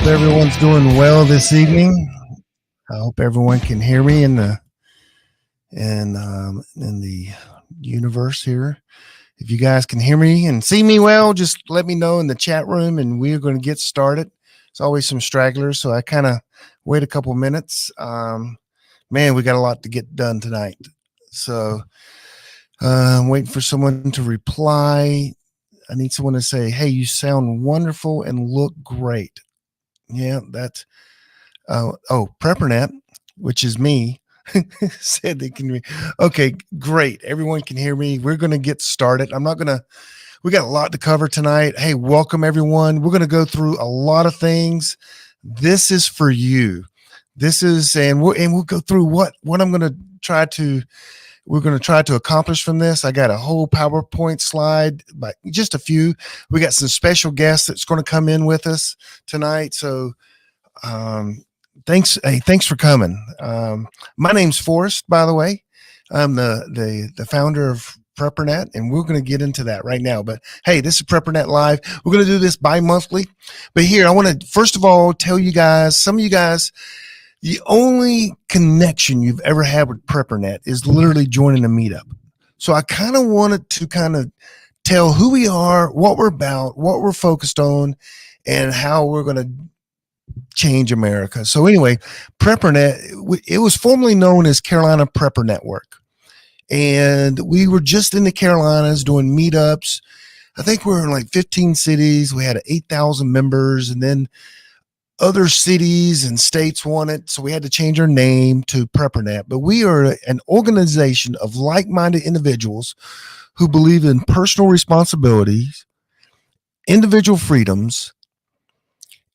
hope everyone's doing well this evening. I hope everyone can hear me in the universe here. If you guys can hear me and see me well, just let me know in the chat room, and we're going to get started. There's always some stragglers, so I kind of wait a couple minutes. Man, we got a lot to get done tonight, so I'm waiting for someone to reply. I need someone to say, "Hey, you sound wonderful and look great." Yeah, that's PrepperNet, which is me, said they can. Okay, great. Everyone can hear me. We're going to get started. We got a lot to cover tonight. Hey, welcome everyone. We're going to go through a lot of things. This is for you. We'll go through what I'm going to try to. We're going to try to accomplish from this. I got a whole PowerPoint slide, but just a few. We got some special guests that's going to come in with us tonight. So, thanks for coming. My name's Forrest, by the way. I'm the founder of PrepperNet, and we're going to get into that right now. But hey, this is PrepperNet Live. We're going to do this bi-monthly. But here, I want to first of all tell you guys, some of you guys, the only connection you've ever had with PrepperNet is literally joining a meetup. So I kind of wanted to tell who we are, what we're about, what we're focused on, and how we're going to change America. So anyway, PrepperNet, it was formerly known as Carolina Prepper Network. And we were just in the Carolinas doing meetups. I think we were in like 15 cities. We had 8,000 members, and then other cities and states wanted, so we had to change our name to PrepperNet. But we are an organization of like-minded individuals who believe in personal responsibilities, individual freedoms,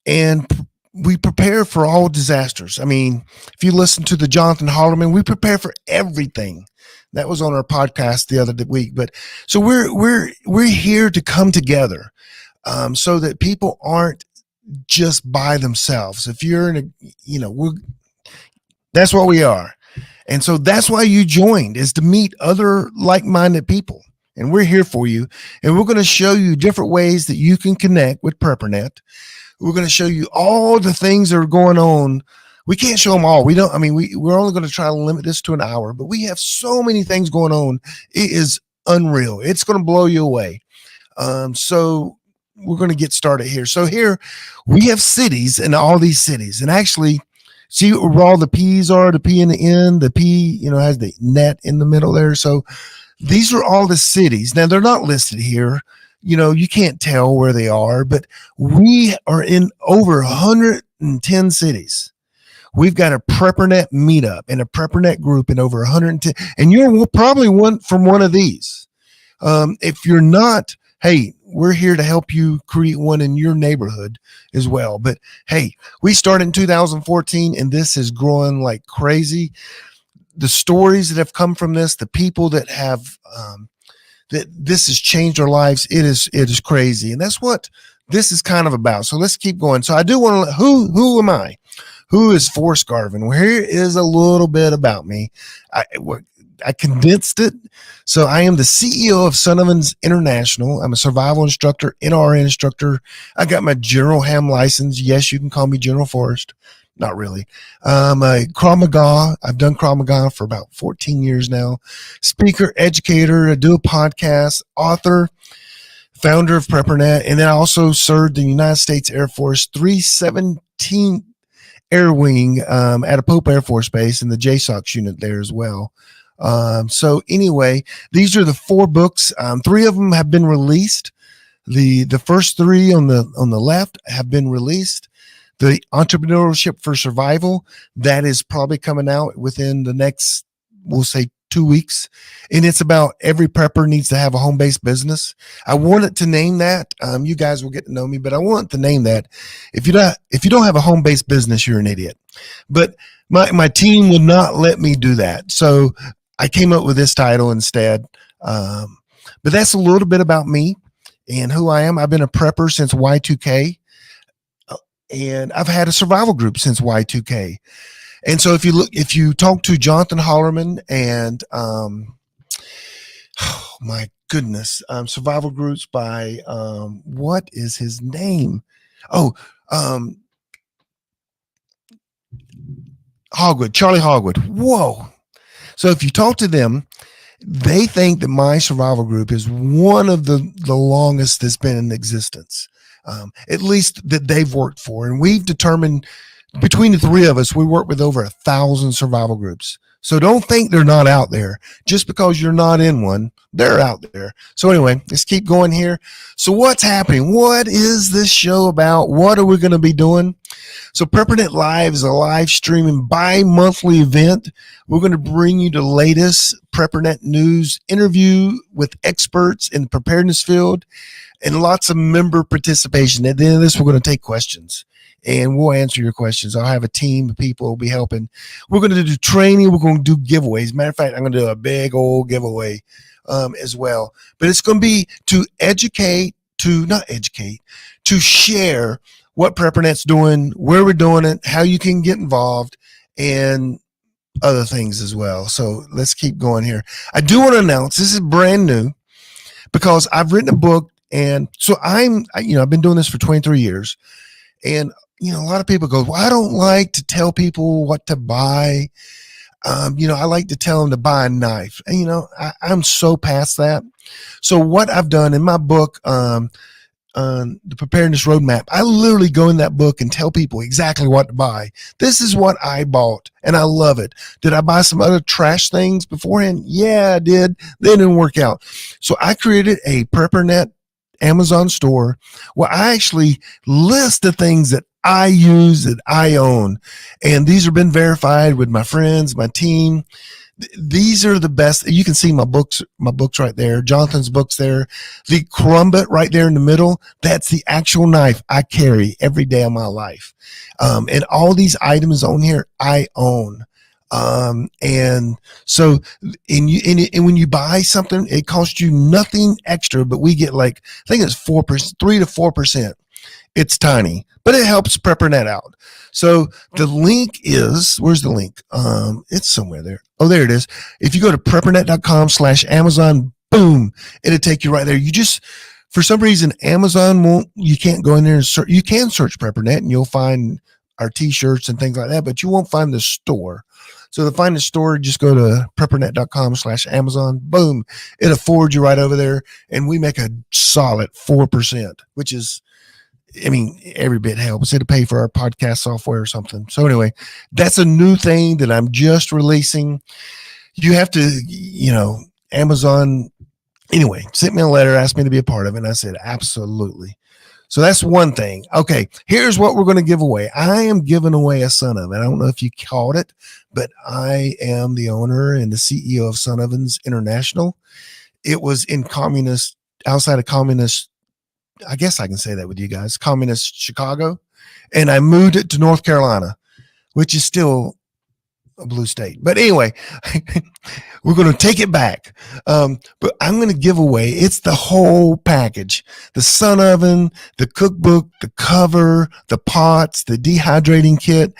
and we prepare for all disasters. I mean, if you listen to the Jonathan Hollerman, we prepare for everything. That was on our podcast the other week. But so we're here to come together so that people aren't just by themselves. If you're in that's what we are. And so that's why you joined, is to meet other like-minded people. And we're here for you. And we're going to show you different ways that you can connect with PrepperNet. We're going to show you all the things that are going on. We can't show them all. We're only going to try to limit this to an hour, but we have so many things going on. It is unreal. It's going to blow you away. So we're going to get started here. So here we have cities in all these cities, and actually see where all the P's are, the P in the end, the P, has the net in the middle there. So these are all the cities. Now they're not listed here. You can't tell where they are, but we are in over 110 cities. We've got a PrepperNet meetup and a PrepperNet group in over 110, and you're probably one from one of these. If you're not, hey, we're here to help you create one in your neighborhood as well. But hey, we started in 2014, and this is growing like crazy. The stories that have come from this, the people that have that this has changed our lives, it is crazy, and that's what this is kind of about. So let's keep going. So I do want to, who am I? Who is Forrest Garvin? Well, here is a little bit about me. I condensed it. So I am the CEO of Sunovans International. I'm a survival instructor, NRA instructor. I got my General Ham license. Yes, you can call me General Forrest. Not really. I'm a Krav Maga. I've done Krav Maga for about 14 years now. Speaker, educator. I do a podcast, author, founder of PrepperNet. And then I also served in the United States Air Force 317 Air Wing at a Pope Air Force Base in the JSOX unit there as well. So anyway, these are the 4 books. 3 of them have been released. The first 3 on the left have been released. The Entrepreneurship for Survival, that is probably coming out within the next, we'll say, 2 weeks. And it's about every prepper needs to have a home-based business. I wanted to name that. You guys will get to know me, but I want to name that. If you don't have a home-based business, you're an idiot. But my team would not let me do that. So I came up with this title instead. But that's a little bit about me and who I am. I've been a prepper since Y2K, and I've had a survival group since Y2K. And so if you talk to Jonathan Hollerman and oh my goodness, survival groups by what is his name? Hogwood, Charlie Hogwood. Whoa. So if you talk to them, they think that my survival group is one of the longest that's been in existence, at least that they've worked for. And we've determined between the three of us, we work with over 1,000 survival groups. So don't think they're not out there. Just because you're not in one, they're out there. So anyway, let's keep going here. So what's happening? What is this show about? What are we going to be doing? So PrepperNet Live is a live streaming bi-monthly event. We're going to bring you the latest PrepperNet news, interview with experts in the preparedness field, and lots of member participation. At the end of this, we're going to take questions and we'll answer your questions. I'll have a team of people who will be helping. We're going to do training. We're going to do giveaways. Matter of fact, I'm going to do a big old giveaway as well. But it's going to be to to share what PrepperNet's doing, where we're doing it, how you can get involved, and other things as well. So let's keep going here. I do want to announce this is brand new because I've written a book, and so I've been doing this for 23 years, and a lot of people go, well, I don't like to tell people what to buy. I like to tell them to buy a knife. And, I'm so past that. So what I've done in my book, the Preparedness Roadmap, I literally go in that book and tell people exactly what to buy. This is what I bought, and I love it. Did I buy some other trash things beforehand? Yeah, I did. They didn't work out. So I created a PrepperNet Amazon store where I actually list the things that I use, that I own. And these have been verified with my friends, my team. These are the best. You can see my books right there. Jonathan's books there. The Crumbit right there in the middle. That's the actual knife I carry every day of my life. And all these items on here, I own. And so, and when you buy something, it costs you nothing extra, but we get I think it's 4%, 3 to 4%. It's tiny, but it helps PrepperNet out. So the link is, where's the link? It's somewhere there. Oh, there it is. If you go to preppernet.com/Amazon, boom, it'll take you right there. You just, for some reason, Amazon you can't go in there and search. You can search PrepperNet and you'll find our t-shirts and things like that, but you won't find the store. So to find the store, just go to preppernet.com/Amazon. Boom. It'll forward you right over there. And we make a solid 4%, which is, every bit helps. It'll pay for our podcast software or something. So anyway, that's a new thing that I'm just releasing. You have to, Amazon, anyway, sent me a letter, asked me to be a part of it. And I said, absolutely. So that's one thing. Okay, here's what we're going to give away. I am giving away a Son of It. I don't know if you caught it, but I am the owner and the CEO of Son Ovens International. It was outside of communist, I guess I can say that with you guys, communist Chicago. And I moved it to North Carolina, which is still a blue state. But anyway, we're going to take it back. But I'm going to give away, it's the whole package, the Son Oven, the cookbook, the cover, the pots, the dehydrating kit,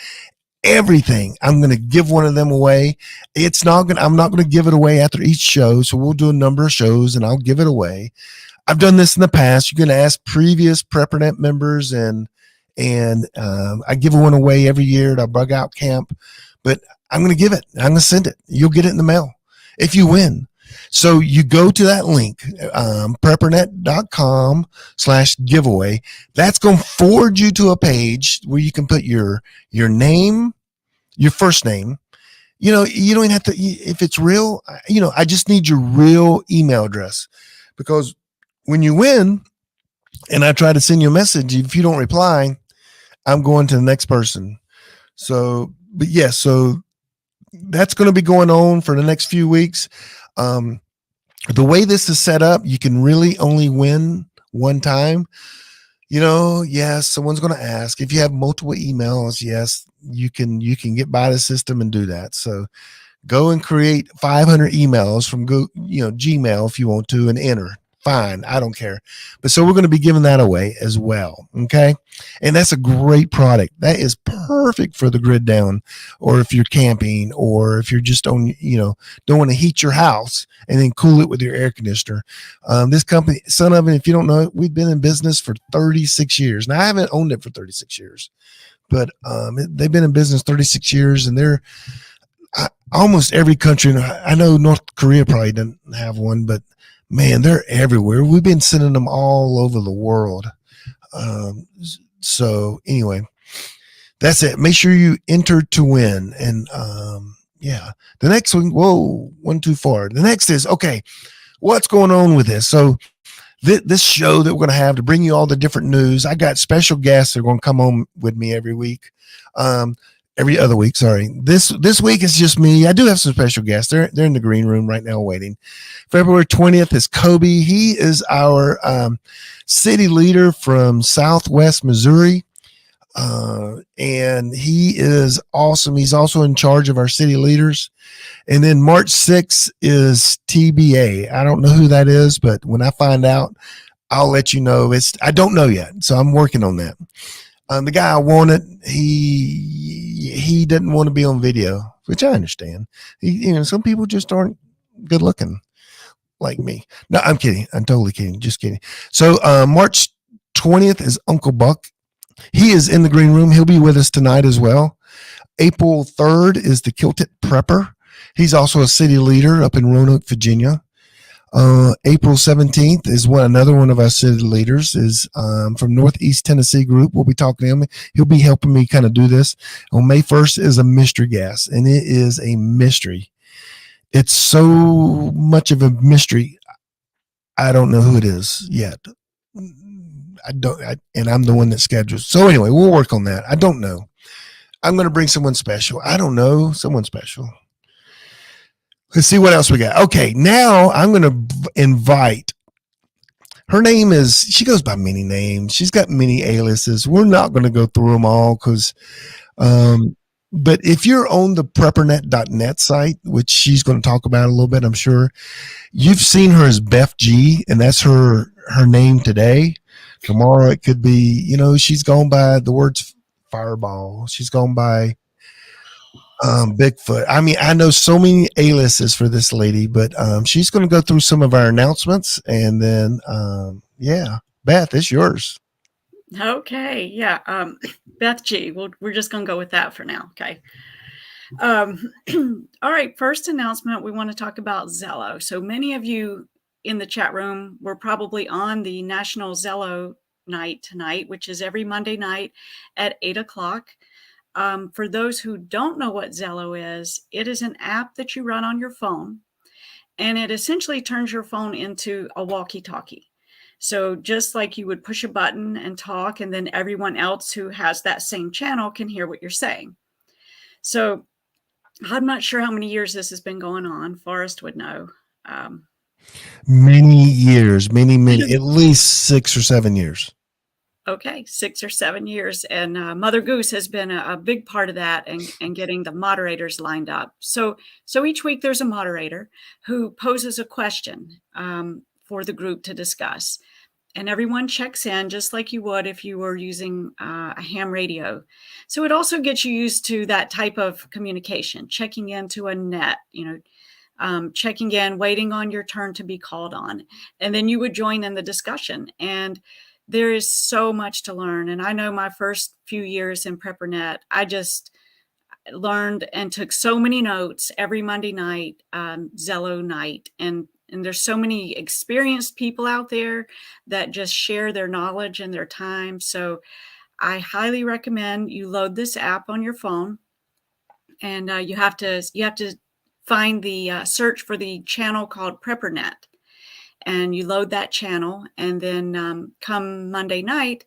everything. I'm going to give one of them away. I'm not going to give it away after each show. So we'll do a number of shows and I'll give it away. I've done this in the past. You can ask previous PrepperNet members and I give one away every year at our bug out camp, but I'm going to give it. I'm going to send it. You'll get it in the mail if you win. So you go to that link, preppernet.com/giveaway. That's going to forward you to a page where you can put your name, your first name. You don't even have to, if it's real, I just need your real email address, because when you win and I try to send you a message, if you don't reply, I'm going to the next person. So, but yes, so that's going to be going on for the next few weeks. The way this is set up, you can really only win one time. Yes, someone's going to ask. If you have multiple emails, yes, you can get by the system and do that. So go and create 500 emails from Gmail if you want to, and enter. Fine, I don't care. But so we're going to be giving that away as well. Okay. And that's a great product. That is perfect for the grid down, or if you're camping, or if you're just don't want to heat your house and then cool it with your air conditioner. This company, Son Oven, if you don't know it, we've been in business for 36 years. Now I haven't owned it for 36 years, but they've been in business 36 years, and they're almost every country. I know North Korea probably doesn't have one, but man, they're everywhere. We've been sending them all over the world. Um, so anyway, that's it. Make sure you enter to win. And yeah, the next one, whoa, one too far. The next is okay. What's going on with this? So this show that we're going to have to bring you all the different news. I got special guests that are going to come on with me every week. Every other week, sorry. This week is just me. I do have some special guests. They're in the green room right now waiting. February 20th is Kobe. He is our city leader from Southwest Missouri. And he is awesome. He's also in charge of our city leaders. And then March 6th is TBA. I don't know who that is, but when I find out, I'll let you know. I don't know yet, so I'm working on that. The guy I wanted, he didn't want to be on video, which I understand. Some people just aren't good looking like me. No, I'm kidding. I'm totally kidding. Just kidding. So March 20th is Uncle Buck. He is in the green room. He'll be with us tonight as well. April 3rd is the Kilted Prepper. He's also a city leader up in Roanoke, Virginia. April 17th is another one of our city leaders is from Northeast Tennessee group. We'll be talking to him. He'll be helping me kind of do this. On May 1st is a mystery guest, and it is a mystery. It's so much of a mystery. I don't know who it is yet. And I'm the one that schedules. So anyway, we'll work on that. I don't know. I'm going to bring someone special. I don't know. Someone special. Let's see what else we got. Okay, now I'm going to invite. Her name is, she goes by many names. She's got many aliases. We're not going to go through them all because, but if you're on the PrepperNet.net site, which she's going to talk about a little bit, I'm sure, you've seen her as Beth G, and that's her name today. Tomorrow it could be, she's gone by the words Fireball. She's gone by Bigfoot. I mean, I know so many aliases for this lady, but she's going to go through some of our announcements, and then yeah, Beth, it's yours. Okay, yeah, Beth G. We're just going to go with that for now. Okay. All right. First announcement, we want to talk about Zello. So many of you in the chat room were probably on the National Zello night tonight, which is every Monday night at 8:00. For those who don't know what Zello is, it is an app that you run on your phone, and it essentially turns your phone into a walkie-talkie. So just like you would push a button and talk, and then everyone else who has that same channel can hear what you're saying. So I'm not sure how many years this has been going on. Forrest would know. Many years, many, at least 6 or 7 years. Okay, 6 or 7 years. And Mother Goose has been a big part of that and getting the moderators lined up. So each week there's a moderator who poses a question for the group to discuss. And everyone checks in just like you would if you were using a ham radio. So it also gets you used to that type of communication, checking into a net, checking in, waiting on your turn to be called on. And then you would join in the discussion. And there is so much to learn. And I know my first few years in PrepperNet, I just learned and took so many notes every Monday night, Zello night. And there's so many experienced people out there that just share their knowledge and their time. So I highly recommend you load this app on your phone, and you have to find the search for the channel called PrepperNet, and you load that channel. And then come Monday night,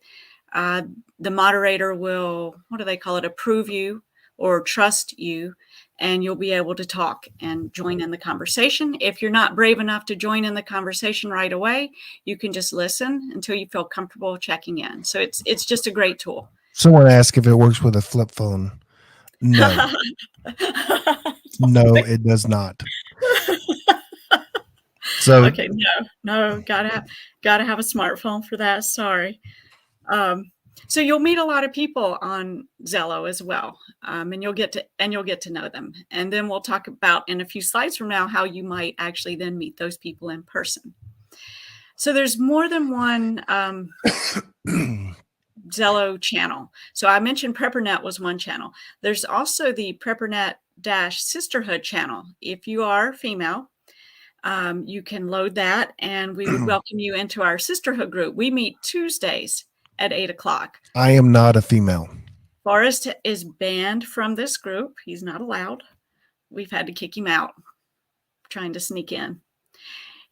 the moderator will, what do they call it, approve you or trust you, and you'll be able to talk and join in the conversation. If you're not brave enough to join in the conversation right away, you can just listen until you feel comfortable checking in. So it's just a great tool. Someone asked if it works with a flip phone. No. No, it does not. So okay, no, gotta have a smartphone for that. Sorry. So you'll meet a lot of people on Zello as well, and you'll get to know them. And then we'll talk about in a few slides from now how you might actually then meet those people in person. So there's more than one Zello channel. So I mentioned PrepperNet was one channel. There's also the PrepperNet Sisterhood channel. If you are female, you can load that, and we would welcome you into our sisterhood group. We meet Tuesdays at 8 o'clock. I am not a female. Forrest is banned from this group. He's not allowed. We've had to kick him out, trying to sneak in.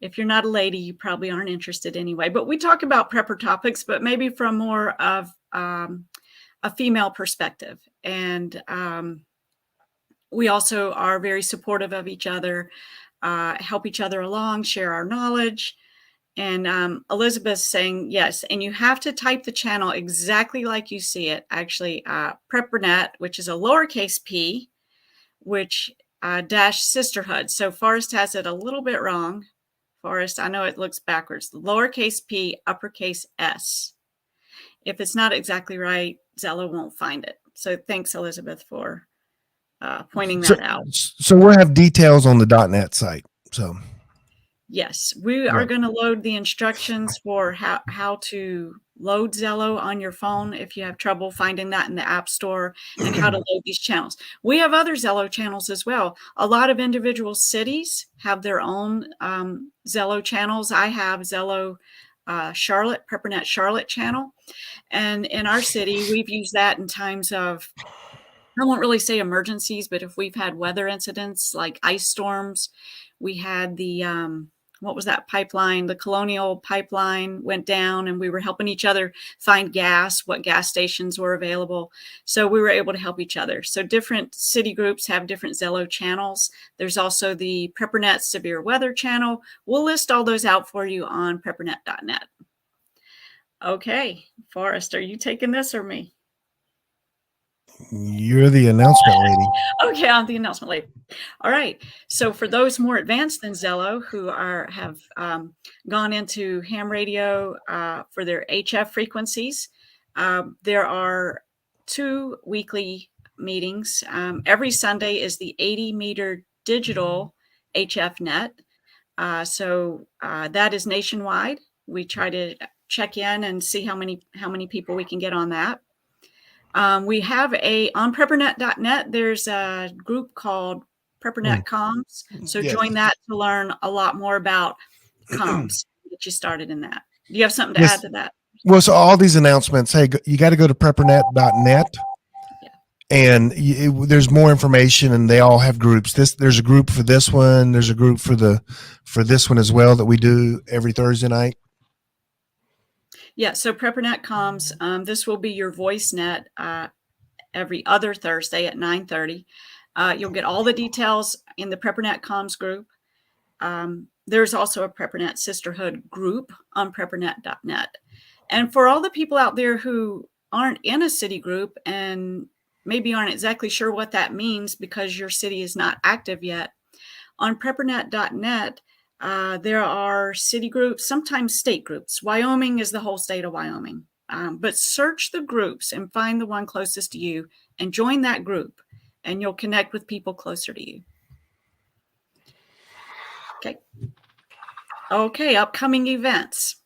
If you're not a lady, you probably aren't interested anyway. But we talk about prepper topics, but maybe from more of a female perspective. And we also are very supportive of each other, help each other along, share our knowledge. And Elizabeth's saying, yes, and you have to type the channel exactly like you see it. Actually, PrepperNet, which is a lowercase p, which dash sisterhood. So Forrest has it a little bit wrong. Forrest, I know it looks backwards. Lowercase p, uppercase S. If it's not exactly right, Zello won't find it. So thanks, Elizabeth, for pointing that out. So we'll have details on the .net site. So yes, we are going to load the instructions for how to load Zello on your phone if you have trouble finding that in the App Store, and how to load these channels. We have other Zello channels as well. A lot of individual cities have their own Zello channels. I have Zello Charlotte, PrepperNet Charlotte channel. And in our city, we've used that in times of, I won't really say emergencies, but if we've had weather incidents like ice storms, we had the what was that pipeline? The Colonial pipeline went down, and we were helping each other find gas, what gas stations were available. So we were able to help each other. So different city groups have different Zello channels. There's also the PrepperNet Severe Weather channel. We'll list all those out for you on preppernet.net. Okay, Forrest, are you taking this or me? You're the announcement lady. Okay, I'm the announcement lady. All right. So for those more advanced than Zello who have gone into ham radio for their HF frequencies, there are 2 weekly meetings. Every Sunday is the 80-meter digital HF net. So that is nationwide. We try to check in and see how many people we can get on that. We have on PrepperNet.net, there's a group called PrepperNet Comms. So join that to learn a lot more about comms. Get you started in that. Do you have something to add to that? Well, so all these announcements, hey, you got to go to PrepperNet.net. And there's more information, and they all have groups. There's a group for this one. There's a group for this one as well that we do every Thursday night. Yeah, so PrepperNet Comms, this will be your voice net every other Thursday at 9:30. You'll get all the details in the PrepperNet Comms group. There's also a PrepperNet Sisterhood group on PrepperNet.net. And for all the people out there who aren't in a city group and maybe aren't exactly sure what that means because your city is not active yet, on PrepperNet.net, there are city groups, sometimes state groups. Wyoming is the whole state of Wyoming. But search the groups and find the one closest to you and join that group, and you'll connect with people closer to you. Okay, upcoming events.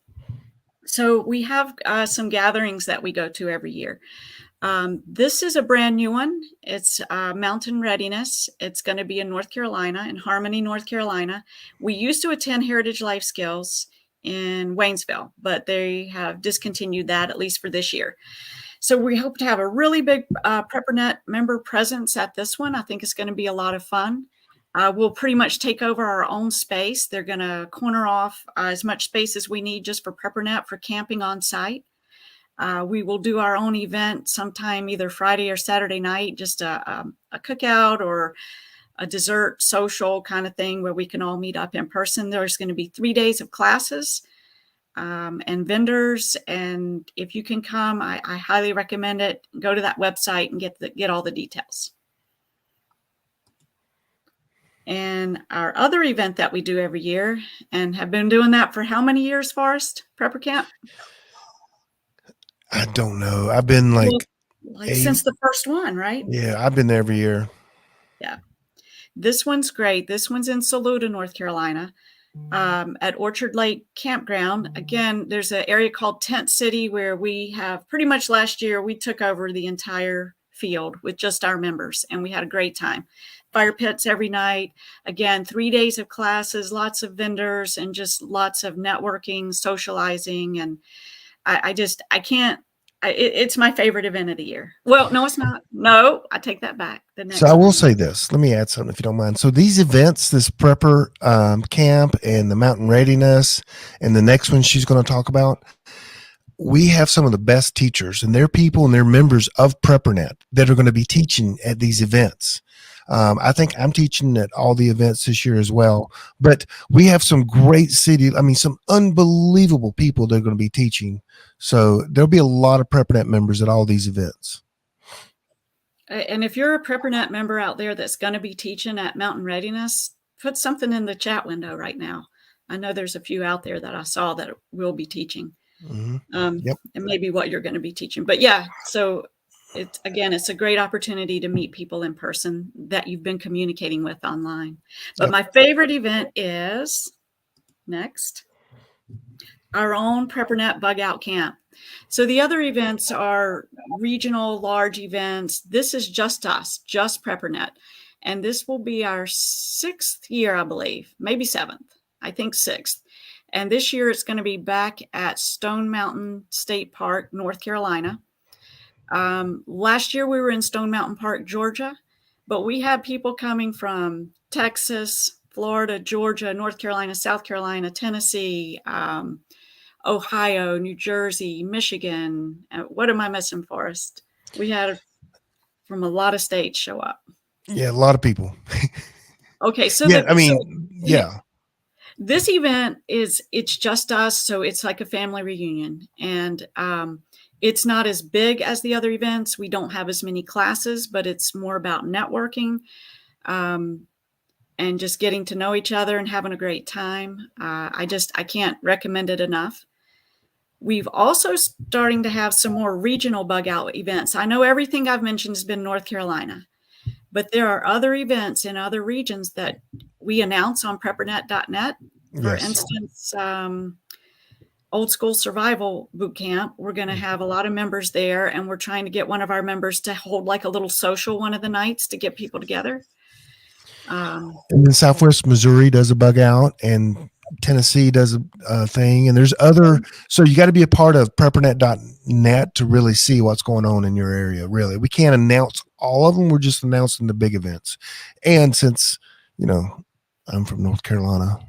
So we have some gatherings that we go to every year. This is a brand new one. It's Mountain Readiness. It's going to be in North Carolina, in Harmony, North Carolina. We used to attend Heritage Life Skills in Waynesville, but they have discontinued that, at least for this year. So we hope to have a really big PrepperNet member presence at this one. I think it's going to be a lot of fun. We'll pretty much take over our own space. They're going to corner off as much space as we need just for PrepperNet for camping on site. We will do our own event sometime either Friday or Saturday night, just a cookout or a dessert social kind of thing where we can all meet up in person. There's going to be 3 days of classes and vendors. And if you can come, I highly recommend it. Go to that website and get all the details. And our other event that we do every year, and have been doing that for how many years, Forrest? Prepper Camp? I don't know. I've been like since the first one, right? Yeah, I've been there every year. Yeah. This one's great. This one's in Saluda, North Carolina. at Orchard Lake Campground. Again, there's an area called Tent City where we have pretty much last year we took over the entire field with just our members, and we had a great time. Fire pits every night. Again, 3 days of classes, lots of vendors, and just lots of networking, socializing, and I can't. It's my favorite event of the year. Well, no, it's not. No, I take that back. The So next I will one. say this. Let me add something if you don't mind. So these events, this prepper camp and the mountain readiness, and the next one she's going to talk about, we have some of the best teachers, and they're people and they're members of PrepperNet that are going to be teaching at these events. I think I'm teaching at all the events this year as well. But we have some great some unbelievable people that are going to be teaching. So there'll be a lot of PrepperNet members at all these events. And if you're a PrepperNet member out there that's going to be teaching at Mountain Readiness, put something in the chat window right now. I know there's a few out there that I saw that will be teaching. Yep. And maybe what you're going to be teaching. But yeah, so it's a great opportunity to meet people in person that you've been communicating with online. But Yep. my favorite event is next, our own PrepperNet Bug Out Camp. So the other events are regional, large events. This is just us, just PrepperNet. And this will be our 6th year, I believe, maybe 7th, I think 6th. And this year it's going to be back at Stone Mountain State Park, North Carolina. Last year we were in Stone Mountain Park, Georgia, but we had people coming from Texas, Florida, Georgia, North Carolina, South Carolina, Tennessee, Ohio, New Jersey, Michigan. What am I missing, Forrest? We had from a lot of states show up. Yeah, a lot of people. Okay, so yeah. This event it's just us, so it's like a family reunion, and it's not as big as the other events. We don't have as many classes, but it's more about networking and just getting to know each other and having a great time. I can't recommend it enough. We've also starting to have some more regional bug out events. I know everything I've mentioned has been North Carolina, but there are other events in other regions that we announce on PrepperNet.net. For Yes. instance, Old School Survival Boot Camp. We're going to have a lot of members there, and we're trying to get one of our members to hold like a little social one of the nights to get people together. And then Southwest Missouri does a bug out, and Tennessee does a thing, and there's other. So you got to be a part of PrepperNet.net to really see what's going on in your area. Really, we can't announce all of them. We're just announcing the big events. And since I'm from North Carolina,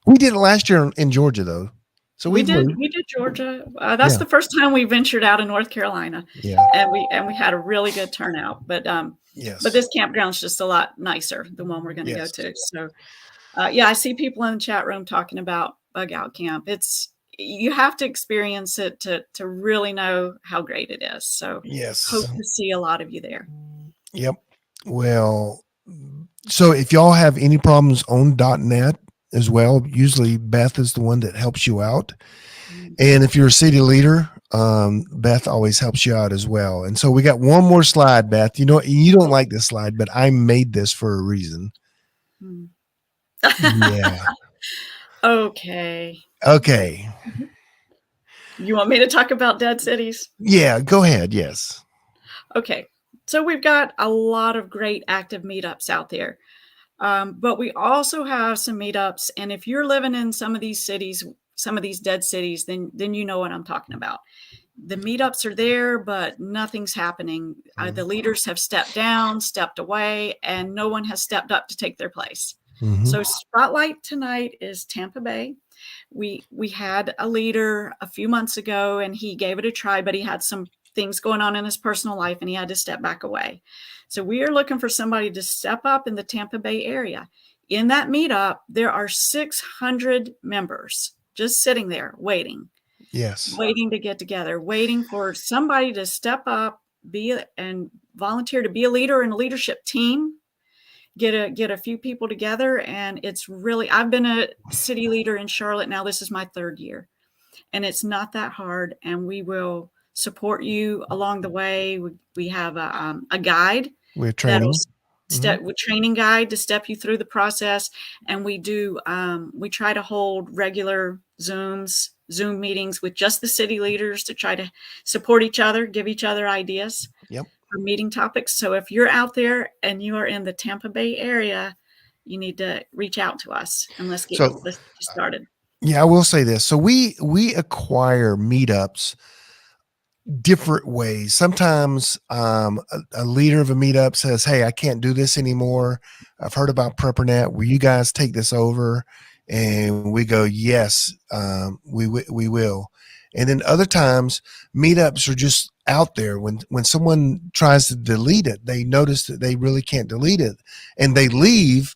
we did it last year in Georgia, though. So we did Georgia. That's the first time we ventured out in North Carolina. Yeah, and we had a really good turnout. But yes, but this campground's just a lot nicer, the one we're going to go to. So yeah, I see people in the chat room talking about Bug Out Camp. You have to experience it to really know how great it is. So yes, hope to see a lot of you there. Yep. Well, so if y'all have any problems on .net as well, usually Beth is the one that helps you out. And if you're a city leader, Beth always helps you out as well. And so we got one more slide, Beth. You don't like this slide, but I made this for a reason. Yeah. Okay. You want me to talk about dead cities? Yeah, go ahead. Yes. Okay. So we've got a lot of great active meetups out there. But we also have some meetups. And if you're living in some of these cities, some of these dead cities, then you know what I'm talking about. The meetups are there, but nothing's happening. The leaders have stepped down, stepped away, and no one has stepped up to take their place. So Spotlight tonight is Tampa Bay. We had a leader a few months ago, and he gave it a try, but he had some things going on in his personal life, and he had to step back away. So we are looking for somebody to step up in the Tampa Bay area. In that meetup, there are 600 members just sitting there waiting. Yes. Waiting to get together, waiting for somebody to step up, and volunteer to be a leader in a leadership team, get a few people together. And it's really, I've been a city leader in Charlotte now. This is my 3rd year, and it's not that hard. And we will support you along the way. We have a guide. We're training. with training guide to step you through the process. And we do, we try to hold regular Zoom meetings with just the city leaders to try to support each other, give each other ideas for meeting topics. So if you're out there and you are in the Tampa Bay area, you need to reach out to us and let's get you started. Yeah, I will say this. So we acquire meetups different ways. Sometimes a leader of a meetup says, "Hey, I can't do this anymore. I've heard about PrepperNet. Will you guys take this over?" And we go, "Yes, we will." And then other times, meetups are just out there. When someone tries to delete it, they notice that they really can't delete it, and they leave,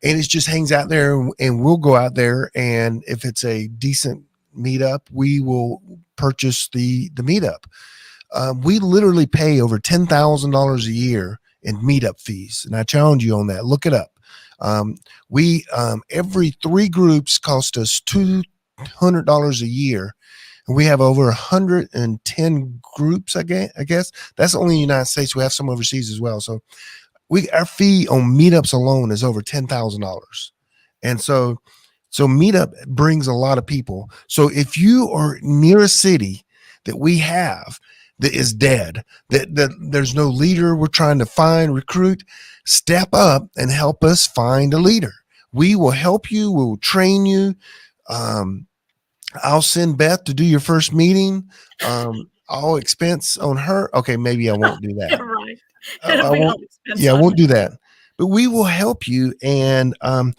and it just hangs out there. And we'll go out there, and if it's a decent meetup, we will purchase the meetup. We literally pay over $10,000 a year in meetup fees, and I challenge you on that. Look it up. We every 3 groups cost us $200 a year, and we have over 110 groups. I guess that's only in the United States. We have some overseas as well. So our fee on meetups alone is over $10,000, and so meetup brings a lot of people. So if you are near a city that we have that is dead, that there's no leader we're trying to recruit, step up and help us find a leader. We will help you. We will train you. I'll send Beth to do your first meeting. All expense on her. Okay, maybe I won't do that. Right. I won't do that. But we will help you. And right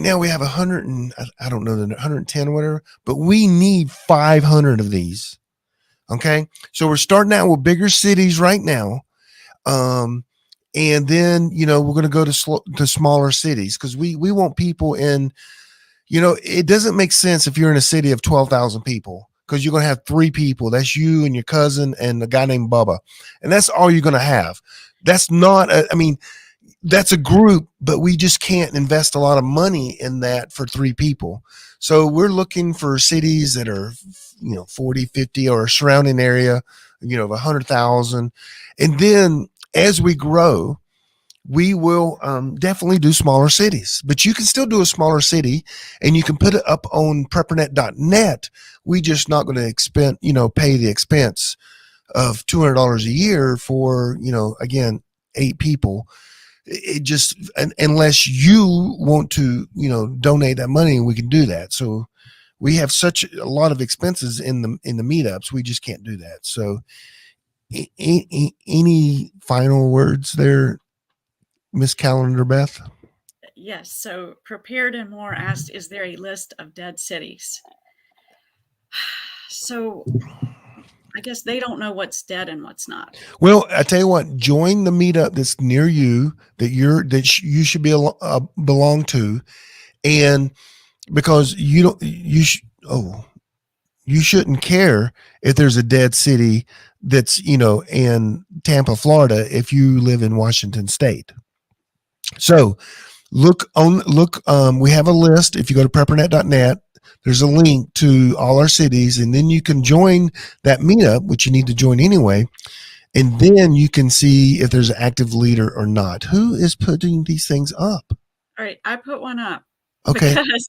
now we have 100 and I don't know, 110 or whatever, but we need 500 of these. Okay. So we're starting out with bigger cities right now. And then, we're going to go to smaller cities because we want people in, it doesn't make sense if you're in a city of 12,000 people because you're going to have 3 people. That's you and your cousin and a guy named Bubba. And that's all you're going to have. That's not, that's a group, but we just can't invest a lot of money in that for 3 people. So we're looking for cities that are, 40, 50 or a surrounding area, of 100,000. And then as we grow, we will definitely do smaller cities, but you can still do a smaller city and you can put it up on PrepperNet.net. We just not going to pay the expense of $200 a year for, again, 8 people. It just, unless you want to, donate that money, we can do that. So we have such a lot of expenses in the meetups. We just can't do that. So any final words there, Miss Calendar Beth? Yes. So Prepared and More asked, is there a list of dead cities? So I guess they don't know what's dead and what's not. Well, I tell you what, join the meetup that's near you that you should belong to, and because you shouldn't care if there's a dead city that's in Tampa, Florida, if you live in Washington State. So we have a list. If you go to PrepperNet.net, there's a link to all our cities, and then you can join that meetup, which you need to join anyway. And then you can see if there's an active leader or not. Who is putting these things up? All right. I put one up. Okay. Because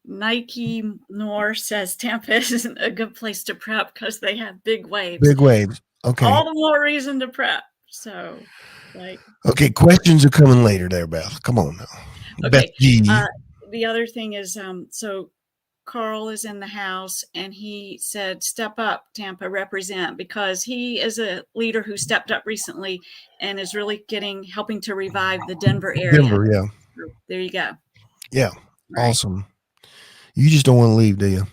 Nike Nor says Tampa isn't a good place to prep because they have big waves. Big waves. Okay. All the more reason to prep. So, okay, questions are coming later there, Beth. Come on now. Okay. Beth the other thing is, so Carl is in the house and he said, step up, Tampa, represent, because he is a leader who stepped up recently and is really helping to revive the Denver area. Denver, yeah. So there you go. Yeah. Right. Awesome. You just don't want to leave, do you?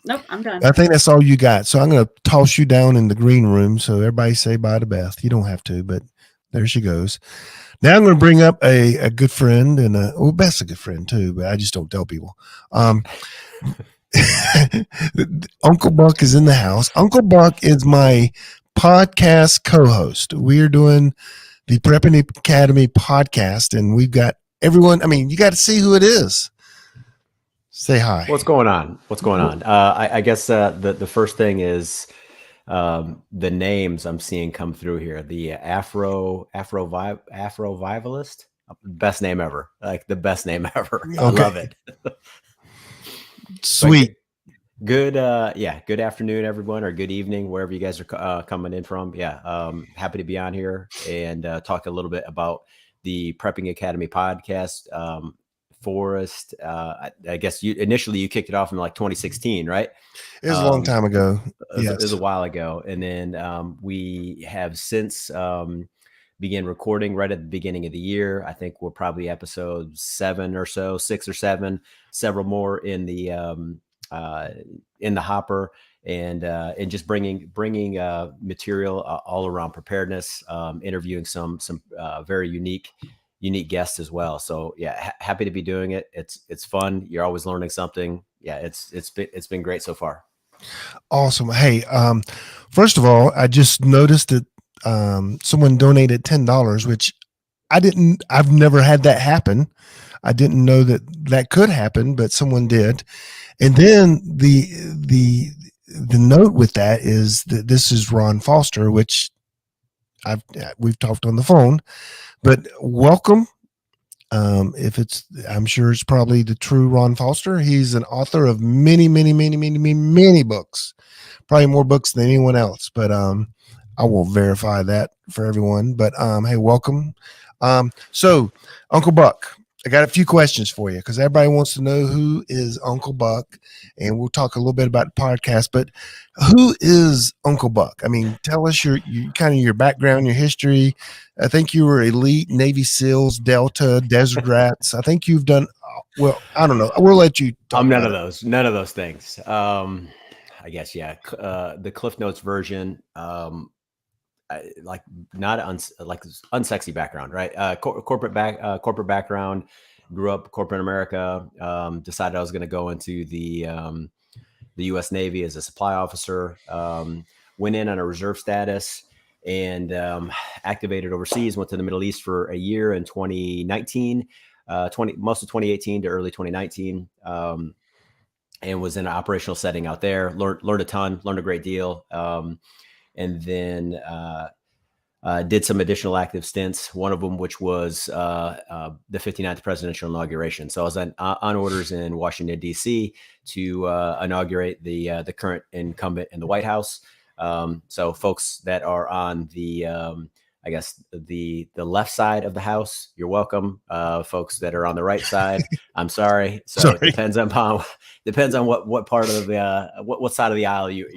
Nope, I'm done. I think that's all you got. So I'm going to toss you down in the green room. So everybody say bye to Beth. You don't have to, but there she goes. Now I'm going to bring up a good friend, and Beth's a good friend too, but I just don't tell people. Uncle Buck is in the house. Uncle Buck is my podcast co-host. We are doing the PrepperNet Academy podcast, and we've got everyone. I mean, you got to see who it is. Say hi. What's going on? I guess the first thing is The names I'm seeing come through here. The Afrovivalist, best name ever. Like the best name ever. I Okay. love it. But Sweet. good, yeah, good afternoon, everyone, or good evening, wherever you guys are coming in from. Yeah, happy to be on here and talk a little bit about the Prepping Academy podcast. Forrest, I guess you kicked it off in like 2016, right? It was a long time ago. It was a Yes. while ago, and then we have since began recording right at the beginning of the year. I think we're probably episode 7 or so, 6 or 7, several more uh, in the hopper, and just bringing material all around preparedness, interviewing some very unique guests as well. So yeah, happy to be doing it. It's fun. You're always learning something. Yeah, it's been great so far. Awesome. Hey, first of all, I just noticed that someone donated $10, which I've never had that happen. I didn't know that that could happen, but someone did. And then the note with that is that this is Ron Foster, which we've talked on the phone, but welcome. If it's, I'm sure it's probably the true Ron Foster. He's an author of many, many, many, many, many, many books, probably more books than anyone else. But I will verify that for everyone. But hey, welcome. So Uncle Buck, I got a few questions for you because everybody wants to know who is Uncle Buck, and we'll talk a little bit about the podcast. But who is Uncle Buck? I mean, tell us your kind of your background, your history. I think you were elite Navy SEALs, Delta, Desert Rats. I think you've done well. I don't know. We'll let you talk. I'm none of those things. I guess, yeah. The Cliff Notes version, like not like unsexy background, right? Corporate background. Grew up corporate America. Decided I was going to go into the U.S. Navy as a supply officer. Went in on a reserve status and activated overseas. Went to the Middle East for a year in 2019, most of 2018 to early 2019. And was in an operational setting out there. Learned a ton. Learned a great deal. And then did some additional active stints, one of them which was the 59th presidential inauguration. So I was on orders in Washington, D.C. to inaugurate the current incumbent in the White House. So folks that are on the, I guess, the left side of the house, you're welcome. Folks that are on the right side, I'm sorry. So Sorry. it depends on what part of the what side of the aisle you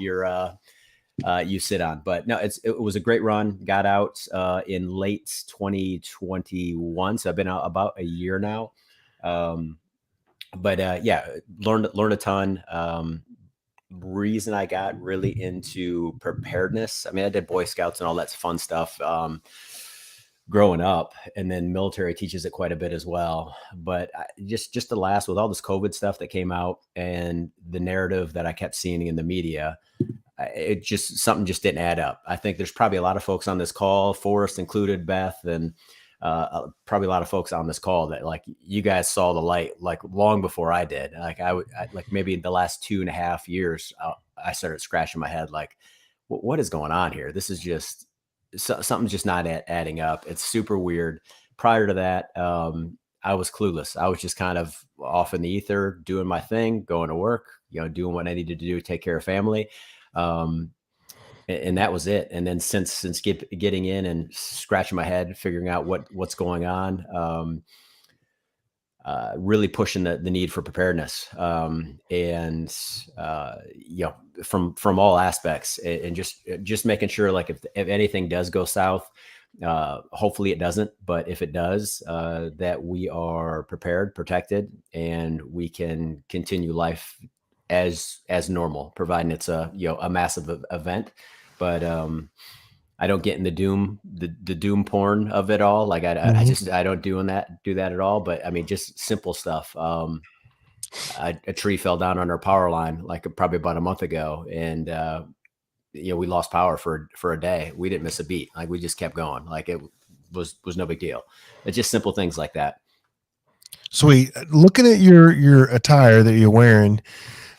sit on. But no, it was a great run. Got out in late 2021, so I've been out about a year now. But yeah, learned a ton. Reason I got really into preparedness. I mean, I did Boy Scouts and all that fun stuff growing up, and then military teaches it quite a bit as well. But just the last, with all this COVID stuff that came out and the narrative that I kept seeing in the media, something just didn't add up. I think there's probably a lot of folks on this call, Forrest included, Beth, and probably a lot of folks on this call that like you guys saw the light like long before I did. Like like maybe in the last 2.5 years, I started scratching my head like, what is going on here? This is just something's just not adding up. It's super weird. Prior to that, I was clueless. I was just kind of off in the ether, doing my thing, going to work, doing what I needed to do, take care of family. And that was it. And then since getting in and scratching my head, figuring out what's going on, really pushing the need for preparedness, and from all aspects, and just making sure like if anything does go south, hopefully it doesn't, but if it does, that we are prepared, protected, and we can continue life as normal, providing it's a massive event. But I don't get in the doom porn of it all. Like I don't do that at all. But I mean, just simple stuff. A tree fell down on our power line like probably about a month ago, and we lost power for a day. We didn't miss a beat. Like we just kept going. Like it was no big deal. It's just simple things like that. Sweet. Looking at your attire that you're wearing,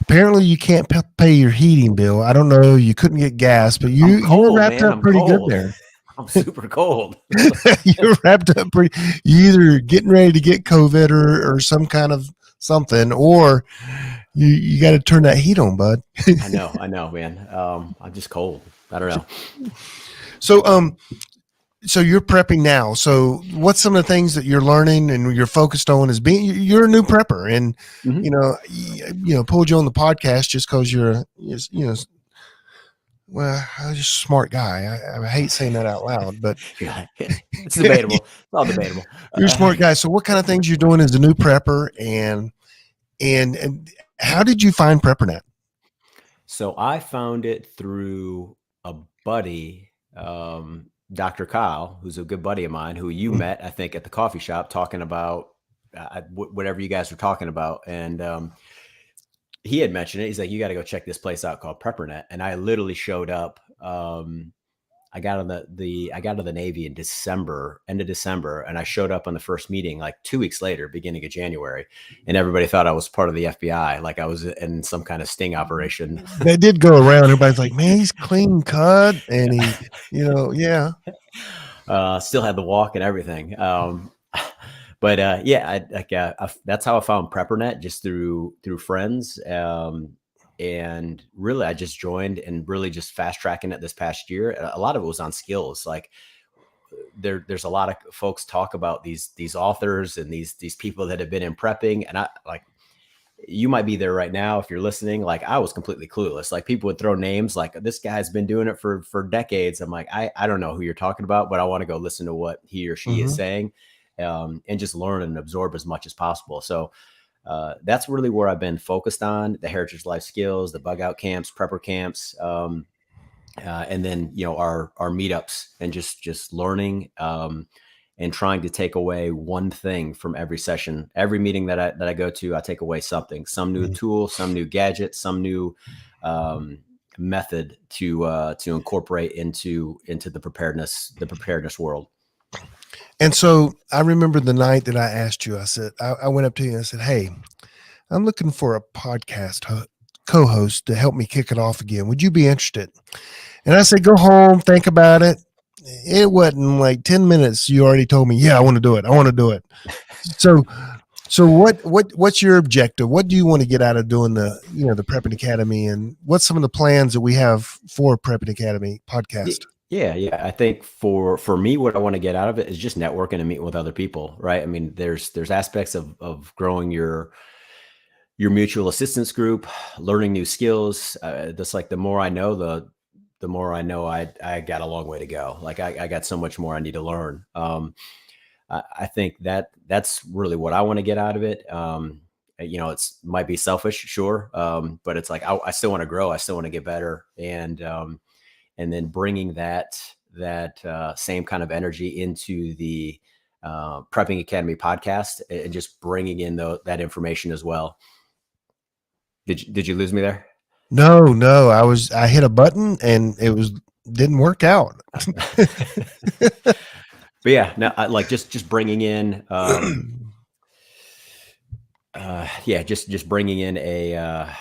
apparently you can't pay your heating bill. I don't know. You couldn't get gas, but I'm you were cold, wrapped man. up I'm pretty good cold. there. I'm super cold. You're wrapped up pretty. You either getting ready to get COVID or some kind of something, or you got to turn that heat on, bud. I know, man. I'm just cold. I don't know. So you're prepping now. So what's some of the things that you're learning and you're focused on is you're a new prepper, and pulled you on the podcast just because well, I'm just a smart guy. I hate saying that out loud, but It's debatable. It's all debatable. you're a smart guy. So what kind of things you're doing as a new prepper, and how did you find PrepperNet? So I found it through a buddy, Dr. Kyle, who's a good buddy of mine, who you met, I think, at the coffee shop talking about whatever you guys were talking about. And he had mentioned it. He's like, you got to go check this place out called PrepperNet. And I literally showed up. I got out of the Navy in end of December, and I showed up on the first meeting like 2 weeks later, beginning of January, and everybody thought I was part of the FBI, like I was in some kind of sting operation. They did go around. Everybody's like, man, he's clean cut, and he, yeah. Still had the walk and everything. But that's how I found PrepperNet, just through friends. And really, I just joined and really just fast tracking it this past year. A lot of it was on skills. Like there's a lot of folks talk about these authors and these people that have been in prepping. And I like, you might be there right now if you're listening. Like I was completely clueless. Like people would throw names like this guy's been doing it for decades. I'm like, I don't know who you're talking about, but I want to go listen to what he or she is saying, and just learn and absorb as much as possible. So that's really where I've been focused on: the Heritage Life Skills, the bug out camps, prepper camps, and then our meetups, and just learning and trying to take away one thing from every session. Every meeting that I go to, I take away something, some new tool, some new gadget, some new method to incorporate into the preparedness world. And so I remember the night that I asked you, I said, I went up to you and I said, hey, I'm looking for a podcast co-host to help me kick it off again. Would you be interested? And I said, go home, think about it. It wasn't like 10 minutes. You already told me, yeah, I want to do it. I want to do it. So what's your objective? What do you want to get out of doing the Prepping Academy, and what's some of the plans that we have for Prepping Academy podcast? Yeah. I think for me, what I want to get out of it is just networking and meeting with other people, right? I mean, there's aspects of growing your mutual assistance group, learning new skills. Just like the more I know, the more I know I got a long way to go. Like I got so much more I need to learn. I think that's really what I want to get out of it. It's might be selfish, sure. But it's like, I still want to grow. I still want to get better. And then bringing that same kind of energy into the Prepping Academy podcast, and just bringing in that information as well. Did you lose me there? No, I hit a button and it didn't work out. But yeah, no, I like just bringing in, just bringing in a,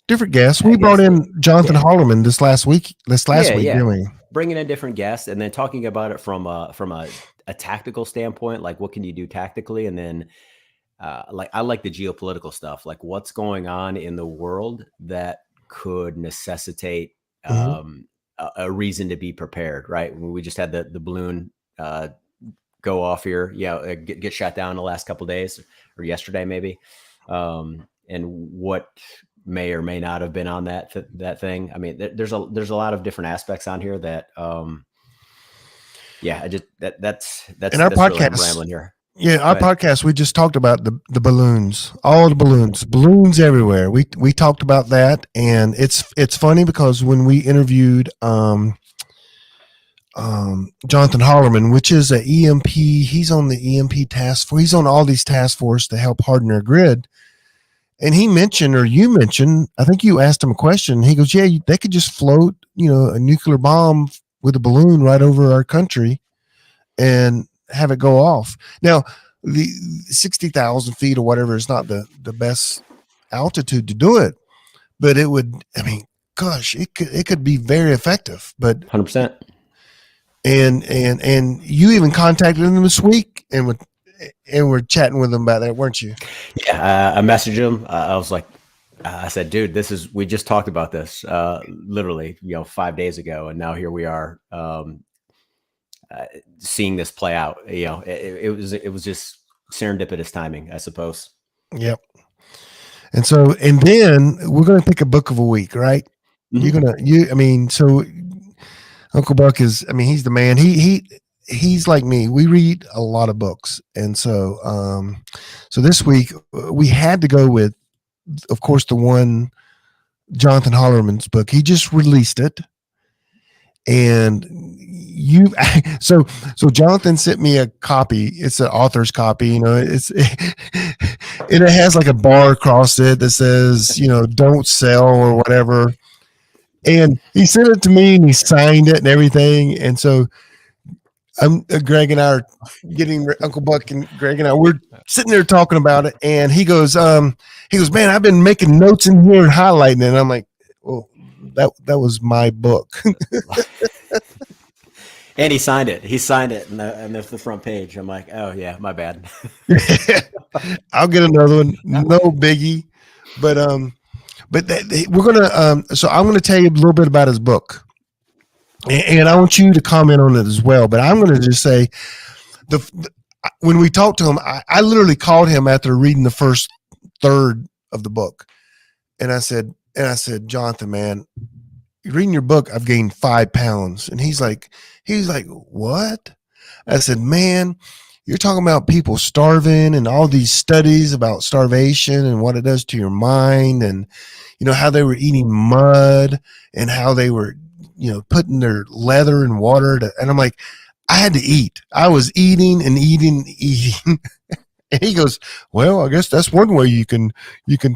different guests. We brought in Jonathan Hollerman this last week, didn't we? Bringing in different guests and then talking about it from a tactical standpoint, like what can you do tactically, and then I like the geopolitical stuff, like what's going on in the world that could necessitate a reason to be prepared, right? We just had the balloon go off here, get shot down the last couple of days, or yesterday maybe, and what may or may not have been on that thing. I mean, there's a lot of different aspects on here that that's in our podcast. Really, I'm rambling here. Yeah, our podcast, we just talked about the balloons, all the balloons everywhere. We talked about that, and it's funny because when we interviewed Jonathan Hollerman, which is a EMP, he's on the EMP task force. He's on all these task force to help harden our grid. And he mentioned, or you mentioned, I think you asked him a question. He goes, yeah, they could just float, a nuclear bomb with a balloon right over our country and have it go off. Now, the 60,000 feet or whatever is not the best altitude to do it, but it would, I mean, gosh, it could be very effective. But 100%. and you even contacted them this week and we're chatting with them about that, weren't you? Yeah, I messaged him. I was like, I said, dude, we just talked about this literally, 5 days ago, and now here we are seeing this play out. It was just serendipitous timing, I suppose. Yep. And so, and then we're going to pick a book of a week, right? Mm-hmm. So Uncle Buck is, I mean, he's the man. He's like me. We read a lot of books. And so, so this week we had to go with, of course, the one Jonathan Hollerman's book. He just released it. And so Jonathan sent me a copy. It's an author's copy, and it has like a bar across it that says, don't sell or whatever. And he sent it to me and he signed it and everything. And so Greg and I are getting Uncle Buck, and Greg and I, we're sitting there talking about it. And he goes, man, I've been making notes in here and highlighting it. And I'm like, well, that was my book. And he signed it. And there's the front page. I'm like, oh yeah, my bad. I'll get another one. No biggie. But we're gonna. So I'm gonna tell you a little bit about his book, and I want you to comment on it as well. But I'm gonna just say, when we talked to him, I literally called him after reading the first third of the book, and I said, Jonathan, man, reading your book, I've gained 5 pounds. And he's like, what? I said, man, you're talking about people starving and all these studies about starvation and what it does to your mind, and how they were eating mud and how they were putting their leather in water and I'm like, I had to eat. I was eating and eating. And he goes, well, I guess that's one way you can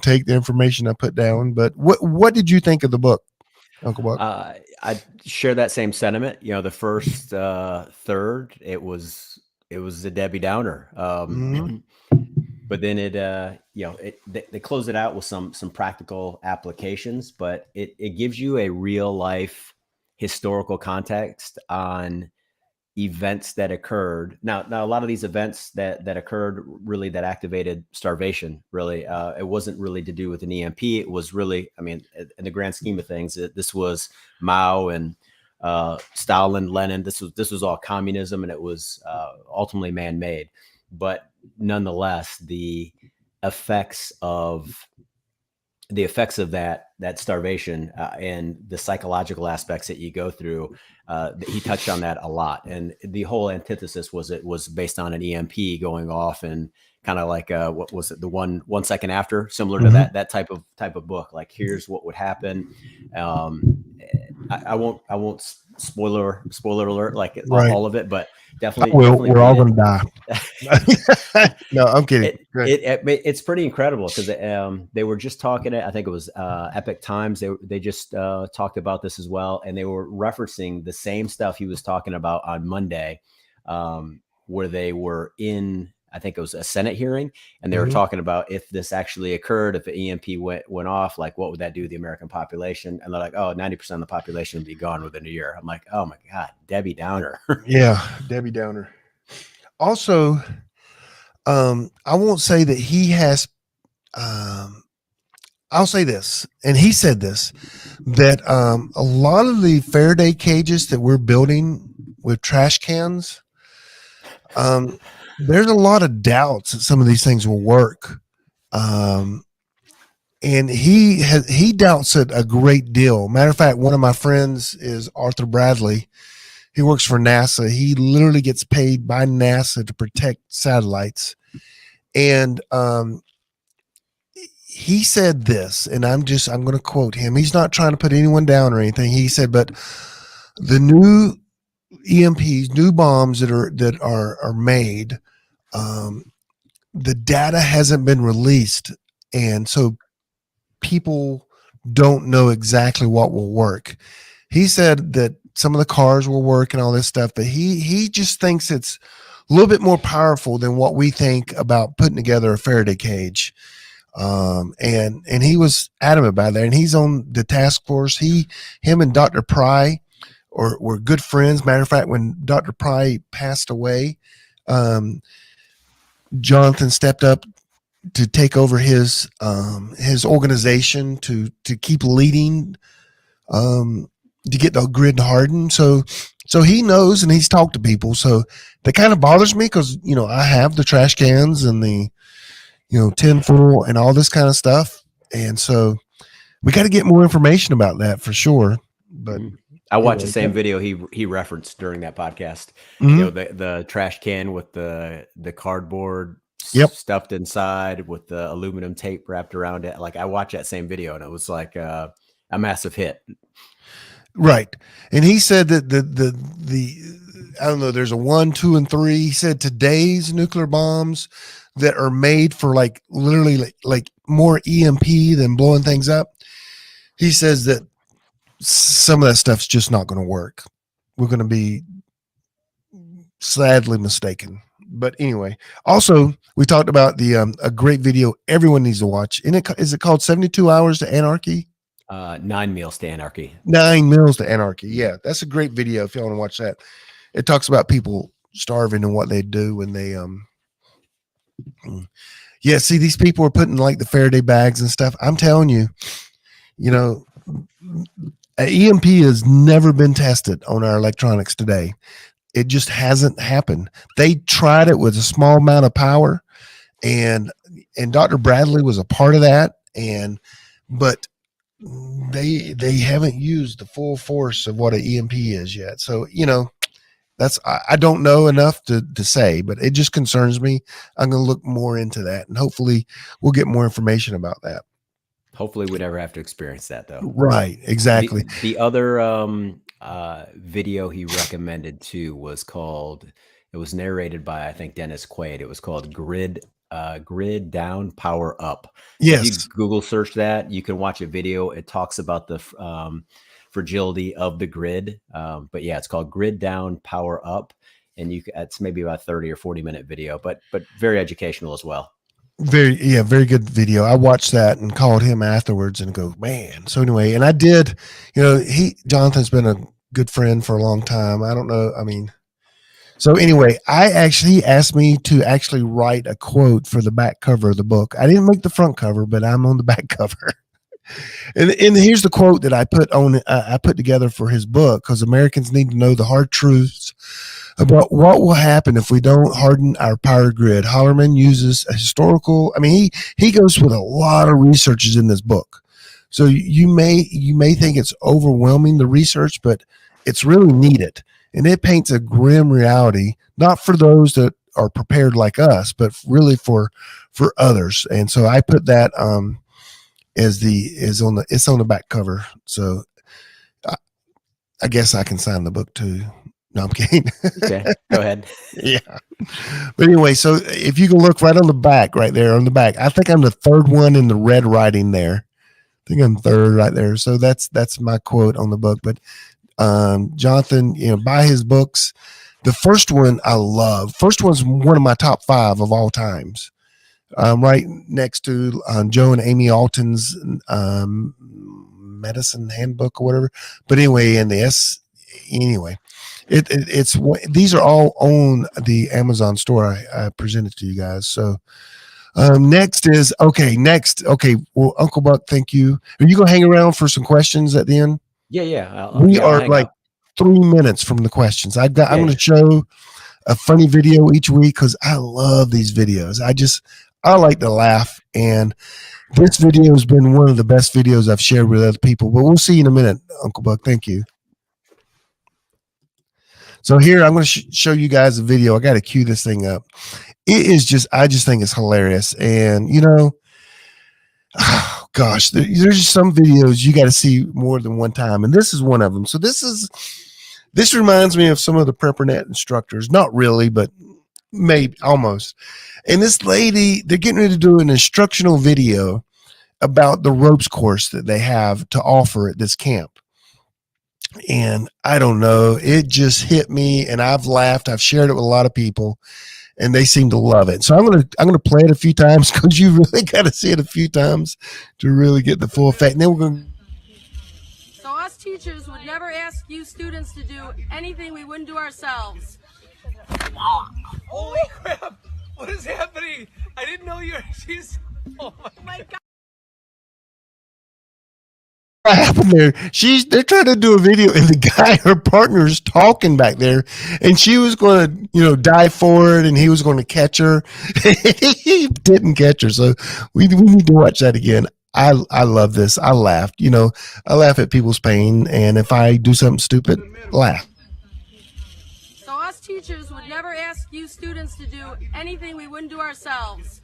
take the information I put down. But what did you think of the book, Uncle Buck? I share that same sentiment. The first third, it was a Debbie Downer. But then they close it out with some practical applications, but it gives you a real life historical context on events that occurred. Now a lot of these events that occurred really that activated starvation, really, it wasn't really to do with an EMP. It was really, I mean, in the grand scheme of things, this was Mao and Stalin, Lenin. This was all communism, and it was ultimately man-made. But nonetheless, the effects of that starvation and the psychological aspects that you go through, he touched on that a lot. And the whole antithesis was based on an EMP going off, and kind of like what was it, the 1 second after, similar to that type of book. Like, here's what would happen. I won't spoiler alert, like all of it, but definitely we're all going to die. No, I'm kidding. It's pretty incredible because they were just talking. I think it was Epic Times. They just talked about this as well, and they were referencing the same stuff he was talking about on Monday, where they were in, I think it was a Senate hearing, and they were talking about if this actually occurred, if an EMP went off, like what would that do to the American population? And they're like, oh, 90% of the population would be gone within a year. I'm like, oh my God, Debbie Downer. Yeah, Debbie Downer. Also, I won't say that he has, I'll say this, and he said this, that a lot of the Faraday cages that we're building with trash cans, there's a lot of doubts that some of these things will work. And he doubts it a great deal. Matter of fact, one of my friends is Arthur Bradley. He works for NASA. He literally gets paid by NASA to protect satellites. And he said this, and I'm going to quote him. He's not trying to put anyone down or anything. He said, but the new EMPs, new bombs that are made, the data hasn't been released, and so people don't know exactly what will work. He said that some of the cars will work and all this stuff, but he just thinks it's little bit more powerful than what we think about putting together a Faraday cage. And he was adamant about that. And he's on the task force. Him and Dr. Pry were good friends. Matter of fact, when Dr. Pry passed away, Jonathan stepped up to take over his organization to keep leading, to get the grid hardened. So he knows, and he's talked to people. So that kind of bothers me because, I have the trash cans and the, tinfoil and all this kind of stuff. And so we got to get more information about that for sure. But I watched the same video he referenced during that podcast. Mm-hmm. The trash can with the cardboard stuffed inside with the aluminum tape wrapped around it. Like, I watched that same video and it was like a massive hit. Right. And he said that the I don't know, there's a 1, 2, and 3. He said today's nuclear bombs that are made for literally like more EMP than blowing things up. He says that some of that stuff's just not going to work. We're going to be sadly mistaken. But anyway, also we talked about the a great video everyone needs to watch. Is it called 72 Hours to Anarchy? 9 Meals to Anarchy. 9 Meals to Anarchy. Yeah, that's a great video if you want to watch that. It talks about people starving and what they do when they see, these people are putting like the Faraday bags and stuff. I'm telling you, EMP has never been tested on our electronics today. It just hasn't happened. They tried it with a small amount of power, and Dr. Bradley was a part of that, but they haven't used the full force of what an EMP is yet. So, I don't know enough to say, but it just concerns me. I'm going to look more into that, and hopefully we'll get more information about that. Hopefully we never have to experience that, though. Right. Exactly. The other video he recommended too was it was narrated by, I think, Dennis Quaid. It was called Grid Down, Power Up. Yes. If you Google search that, you can watch a video. It talks about the fragility of the grid. But yeah, it's called Grid Down, Power Up. And it's maybe about 30 or 40-minute video, but very educational as well. Very good video. I watched that and called him afterwards and go, man. So anyway, and I did, Jonathan's been a good friend for a long time. I don't know. I mean, so anyway, he asked me to actually write a quote for the back cover of the book. I didn't make the front cover, but I'm on the back cover. And here's the quote that I put together for his book, because Americans need to know the hard truths about what will happen if we don't harden our power grid. Hollerman uses a historical, he goes with a lot of researches in this book. So you may think it's overwhelming, the research, but it's really needed. And it paints a grim reality, not for those that are prepared like us, but really for others. And so I put that it's on the back cover. So I guess I can sign the book too. No, I'm kidding. Okay, go ahead. Yeah. But anyway, so if you can look right on the back, right there on the back, I think I'm the third one in the red writing there. I think I'm third right there. So that's my quote on the book. But Jonathan, buy his books. The first one I love. First one's one of my top 5 of all times. Right next to Joe and Amy Alton's medicine handbook or whatever. But anyway, it's these are all on the Amazon store. I presented to you guys. So next. Okay. Well, Uncle Buck, thank you. Are you gonna hang around for some questions at the end? Yeah. We are like 3 minutes from the questions. I'm going to show a funny video each week because I love these videos. I like to laugh, and this video has been one of the best videos I've shared with other people. But we'll see you in a minute, Uncle Buck. Thank you. So here, I'm going to show you guys a video. I got to cue this thing up. I just think it's hilarious. And, oh gosh, there's just some videos you got to see more than one time. And this is one of them. So this reminds me of some of the PrepperNet instructors. Not really, but maybe almost. And this lady, they're getting ready to do an instructional video about the ropes course that they have to offer at this camp. And I don't know, it just hit me, and I've laughed. I've shared it with a lot of people, and they seem to love it. So I'm gonna play it a few times because you really got to see it a few times to really get the full effect. And then we're going. So us teachers would never ask you students to do anything we wouldn't do ourselves. Holy crap! What is happening? I didn't know you're. She's. Oh my god. What happened there? They're trying to do a video, and the guy, her partner's talking back there, and she was going to, dive forward, and he was going to catch her. He didn't catch her, so we need to watch that again. I love this. I laughed. I laugh at people's pain, and if I do something stupid, laugh. So us teachers would never ask you students to do anything we wouldn't do ourselves.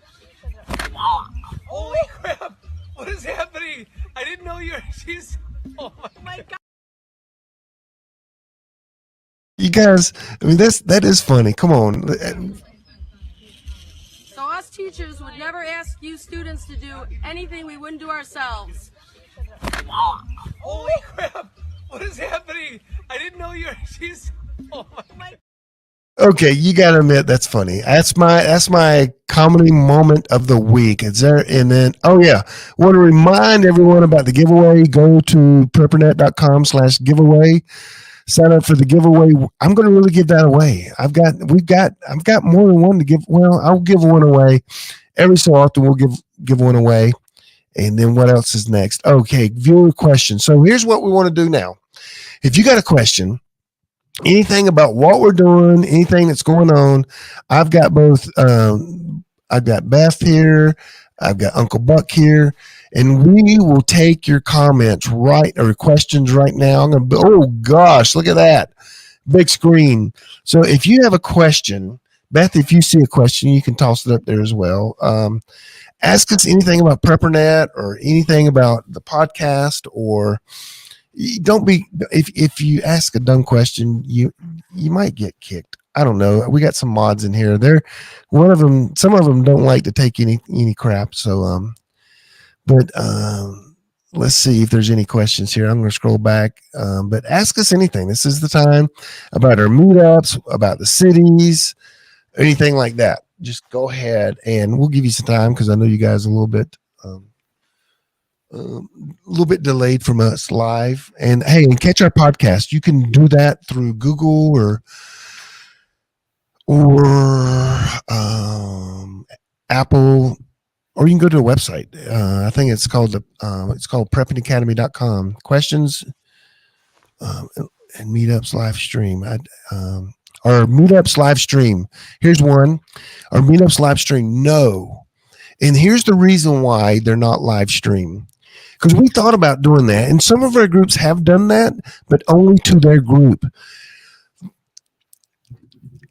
Holy crap! What is happening? I didn't know you're. She's. Oh my god. You guys, I mean, that is funny. Come on. So us teachers would never ask you students to do anything we wouldn't do ourselves. Holy crap! What is happening? I didn't know you're. She's. Oh my. Okay, you gotta admit that's funny. That's my comedy moment of the week. Is there? And then, oh yeah, want to remind everyone about the giveaway. Go to preppernet.com/giveaway. Sign up for the giveaway. I'm going to really give that away. I've got more than one to give. Well, I'll give one away every so often. We'll give one away. And then what else is next? Okay, viewer question. So here's what we want to do now. If you got a question, anything about what we're doing, anything that's going on, I've got both. I've got Beth here. I've got Uncle Buck here, and we will take your comments or questions right now. Oh gosh, look at that big screen. So if you have a question, Beth, if you see a question, you can toss it up there as well. Ask us anything about PrepperNet or anything about the podcast, or don't be, if you ask a dumb question, you might get kicked. I don't know. We got some mods in here. Some of them don't like to take any crap. So, let's see if there's any questions here. I'm going to scroll back. But ask us anything. This is the time about our meetups, about the cities, anything like that. Just go ahead and we'll give you some time because I know you guys are a little bit delayed from us live. And hey, and catch our podcast. You can do that through Google or Apple, or you can go to a website. I think it's called preppingacademy.com. Questions and meetups live stream. Our meetups live stream. Here's one. Our meetups live stream. No. And here's the reason why they're not live stream. Because we thought about doing that, and some of our groups have done that, but only to their group.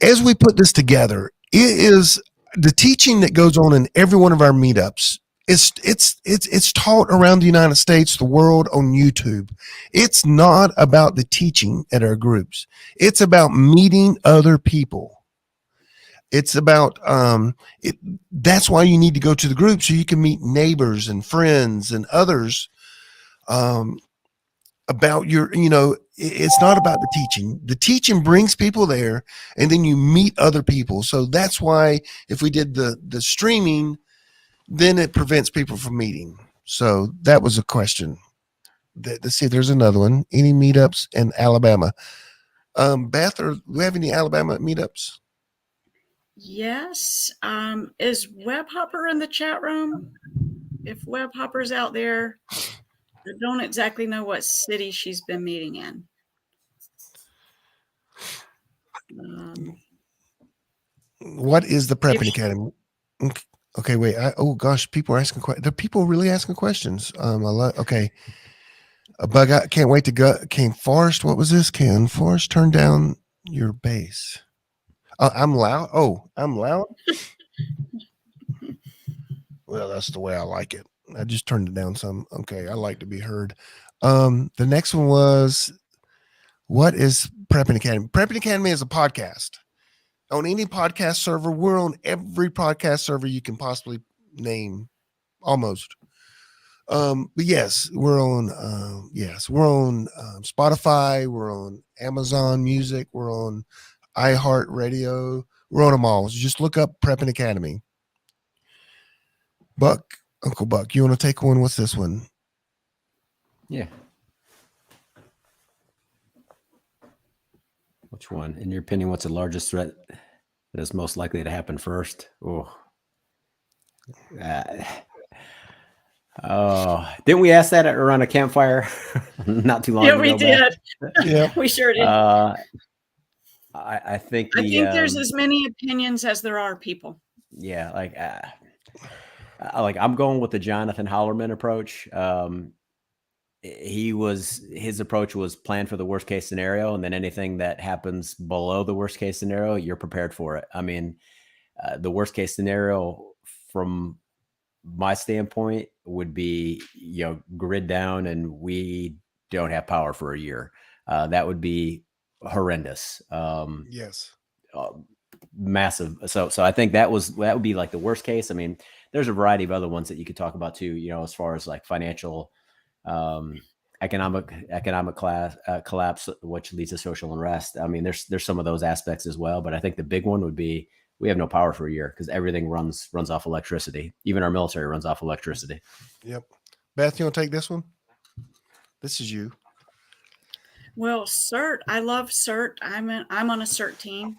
As we put this together, it is the teaching that goes on in every one of our meetups. It's taught around the United States, the world, on YouTube. It's not about the teaching at our groups. It's about meeting other people. It's about that's why you need to go to the group so you can meet neighbors and friends and others about your, it's not about the teaching. The teaching brings people there, and then you meet other people. So that's why if we did the streaming, then it prevents people from meeting. So that was a question. Let's see, there's another one. Any meetups in Alabama? Beth, do we have any Alabama meetups? Yes. Is Webhopper in the chat room? If Webhopper's out there, I don't exactly know what city she's been meeting in. What is the Prepping Academy? Okay, wait. Oh gosh, people are asking questions. Are people really asking questions? Okay. Bug out. Can't wait to go. Can Forrest? What was this? Can Forrest turn down your bass? I'm loud. Oh, I'm loud. Well, that's the way I like it. I just turned it down some. Okay, I like to be heard. The next one was, what is Prepping Academy? Prepping Academy is a podcast. On any podcast server, we're on every podcast server you can possibly name, almost. But yes, we're on Spotify, we're on Amazon Music, we're on iHeartRadio, we're on them all. So just look up Prepping Academy. Uncle Buck, you want to take one? What's this one? Yeah. Which one? In your opinion, what's the largest threat that is most likely to happen first? Oh, didn't we ask that around a campfire not too long ago? Yeah, we did. Yeah, We sure did. I think there's as many opinions as there are people. Yeah, like I'm going with the Jonathan Hollerman approach. His approach was plan for the worst case scenario, and then anything that happens below the worst case scenario, you're prepared for it. I mean, the worst case scenario from my standpoint would be, grid down and we don't have power for a year. That would be horrendous. Yes. Massive. So I think that would be like the worst case. I mean, there's a variety of other ones that you could talk about too, as far as like financial, economic collapse, which leads to social unrest. I mean, there's some of those aspects as well, but I think the big one would be we have no power for a year because everything runs off electricity. Even our military runs off electricity. Yep. Beth, you want to take this one? This is you. Well, CERT, I love CERT. I'm on a CERT team,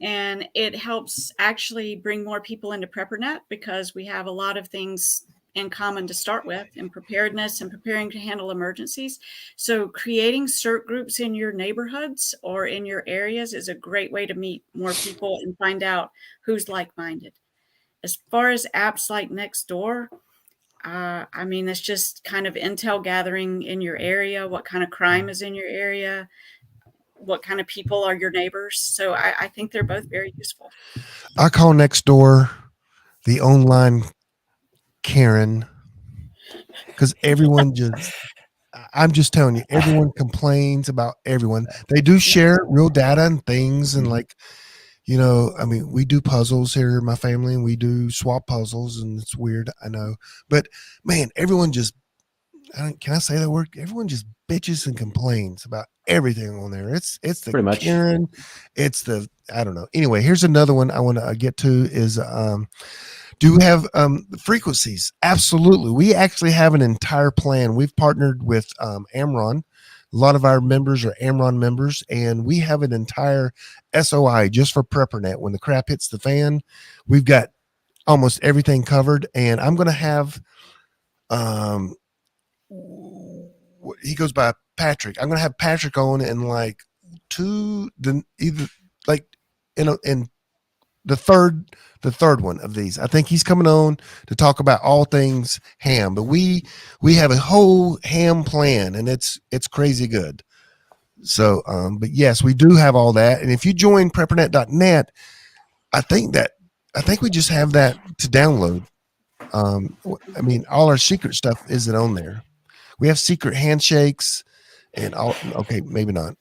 and it helps actually bring more people into PrepperNet because we have a lot of things in common to start with in preparedness and preparing to handle emergencies. So creating CERT groups in your neighborhoods or in your areas is a great way to meet more people and find out who's like-minded. As far as apps like Nextdoor, I mean, it's just kind of intel gathering in your area, what kind of crime is in your area, what kind of people are your neighbors. So I think they're both very useful. I call Nextdoor the online Karen, because everyone I'm just telling you, everyone complains about everyone. They do share real data and things, and like, I mean, we do puzzles here in my family, and we do swap puzzles, and it's weird, I know, but man, everyone just, can I say that word? Everyone just bitches and complains about everything on there. It's the Pretty much. Karen, it's the, I don't know. Anyway, here's another one I want to get to is, do we have frequencies? Absolutely. We actually have an entire plan. We've partnered with Amron. A lot of our members are Amron members, and we have an entire SOI just for PrepperNet. When the crap hits the fan, we've got almost everything covered. And I'm going to have, he goes by Patrick. I'm going to have Patrick on in like in the third one of these. I think he's coming on to talk about all things ham, but we have a whole ham plan, and it's crazy good. So, but yes, we do have all that. And if you join preppernet.net, I think we just have that to download. I mean, all our secret stuff isn't on there. We have secret handshakes and all. Okay, maybe not.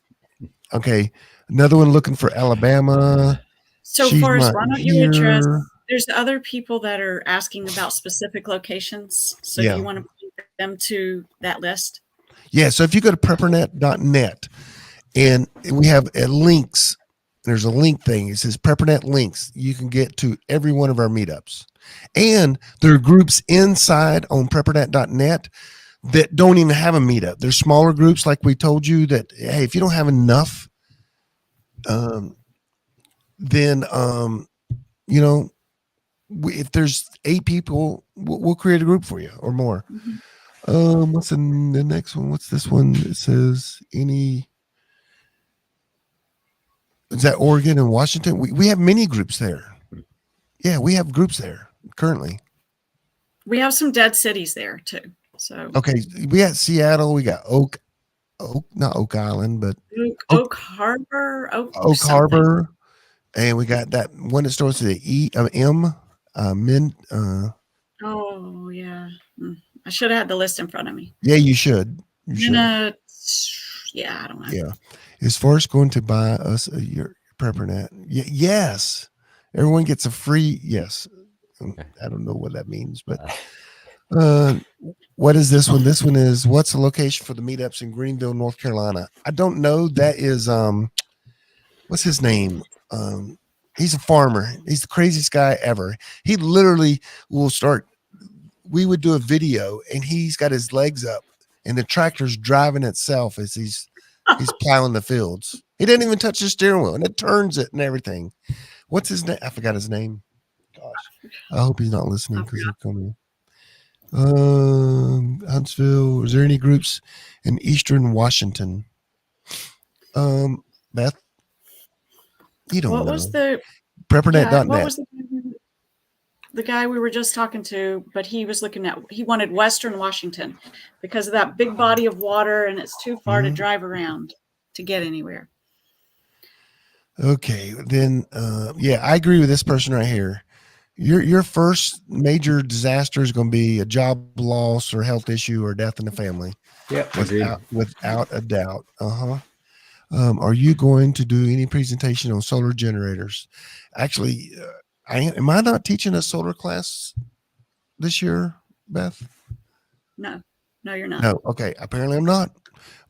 Okay. Another one looking for Alabama. So Forrest, why don't you address, there's other people that are asking about specific locations. So do you want to put them to that list? Yeah. So if you go to preppernet.net and we have links, there's a link thing. It says PrepperNet links. You can get to every one of our meetups. And there are groups inside on preppernet.net that don't even have a meetup. There's smaller groups, like we told you, that, hey, if you don't have enough, then if there's 8 people, we'll create a group for you or more. Mm-hmm. What's the next one? What's this one? It says is that Oregon and Washington? We have many groups there. Yeah, we have groups there currently. We have some dead cities there too. So okay, we got Seattle. We got not Oak Island, but Oak Harbor. Oak Harbor. And we got that one that starts with the M. Oh yeah, I should have had the list in front of me. Yeah, you should. Yeah, I don't know. Yeah, is Forrest going to buy us your PrepperNet? Yes, everyone gets a free. Yes, I don't know what that means, but Uh, what is this one? This one is what's the location for the meetups in Greenville, North Carolina? I don't know. That is what's his name? He's a farmer. He's the craziest guy ever. He literally will start. We would do a video, and he's got his legs up, and the tractor's driving itself as he's plowing the fields. He didn't even touch the steering wheel, and it turns it and everything. What's his name? I forgot his name. Gosh, I hope he's not listening because he'll come in. Huntsville. Is there any groups in Eastern Washington? Beth, you don't What know. was the PrepperNet.net. what was the guy we were just talking to? But he was looking at, he wanted Western Washington because of that big body of water, and it's too far to drive around to get anywhere. Okay, then yeah, I agree with this person right here. Your first major disaster is going to be a job loss or health issue or death in the family. Yep. Without a doubt. Are you going to do any presentation on solar generators? Actually, am I not teaching a solar class this year, Beth? No, you're not. No. Okay. Apparently I'm not,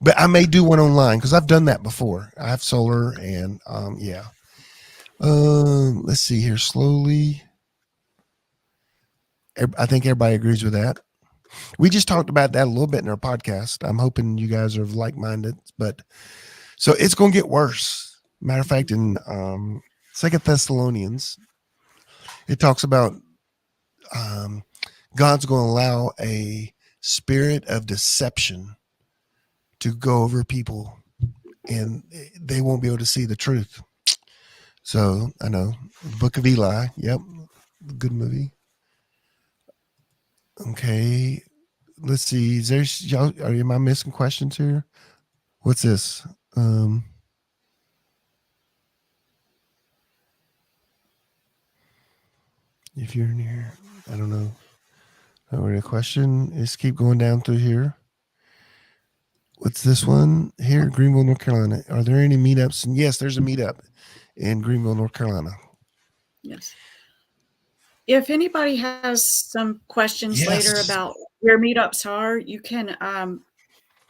but I may do one online because I've done that before. I have solar and yeah. Let's see here slowly. I think everybody agrees with that. We just talked about that a little bit in our podcast. I'm hoping you guys are like-minded, but so it's going to get worse. Matter of fact, in 2 Thessalonians, it talks about God's going to allow a spirit of deception to go over people, and they won't be able to see the truth. So I know the Book of Eli. Yep, good movie. Okay, let's see. Is there y'all? Am I missing questions here? What's this? If you're in here, I don't know. The question is keep going down through here. What's this one here? Greenville, North Carolina. Are there any meetups? And yes, there's a meetup in Greenville, North Carolina. Yes. If anybody has some questions Yes. later about where meetups are, you can direct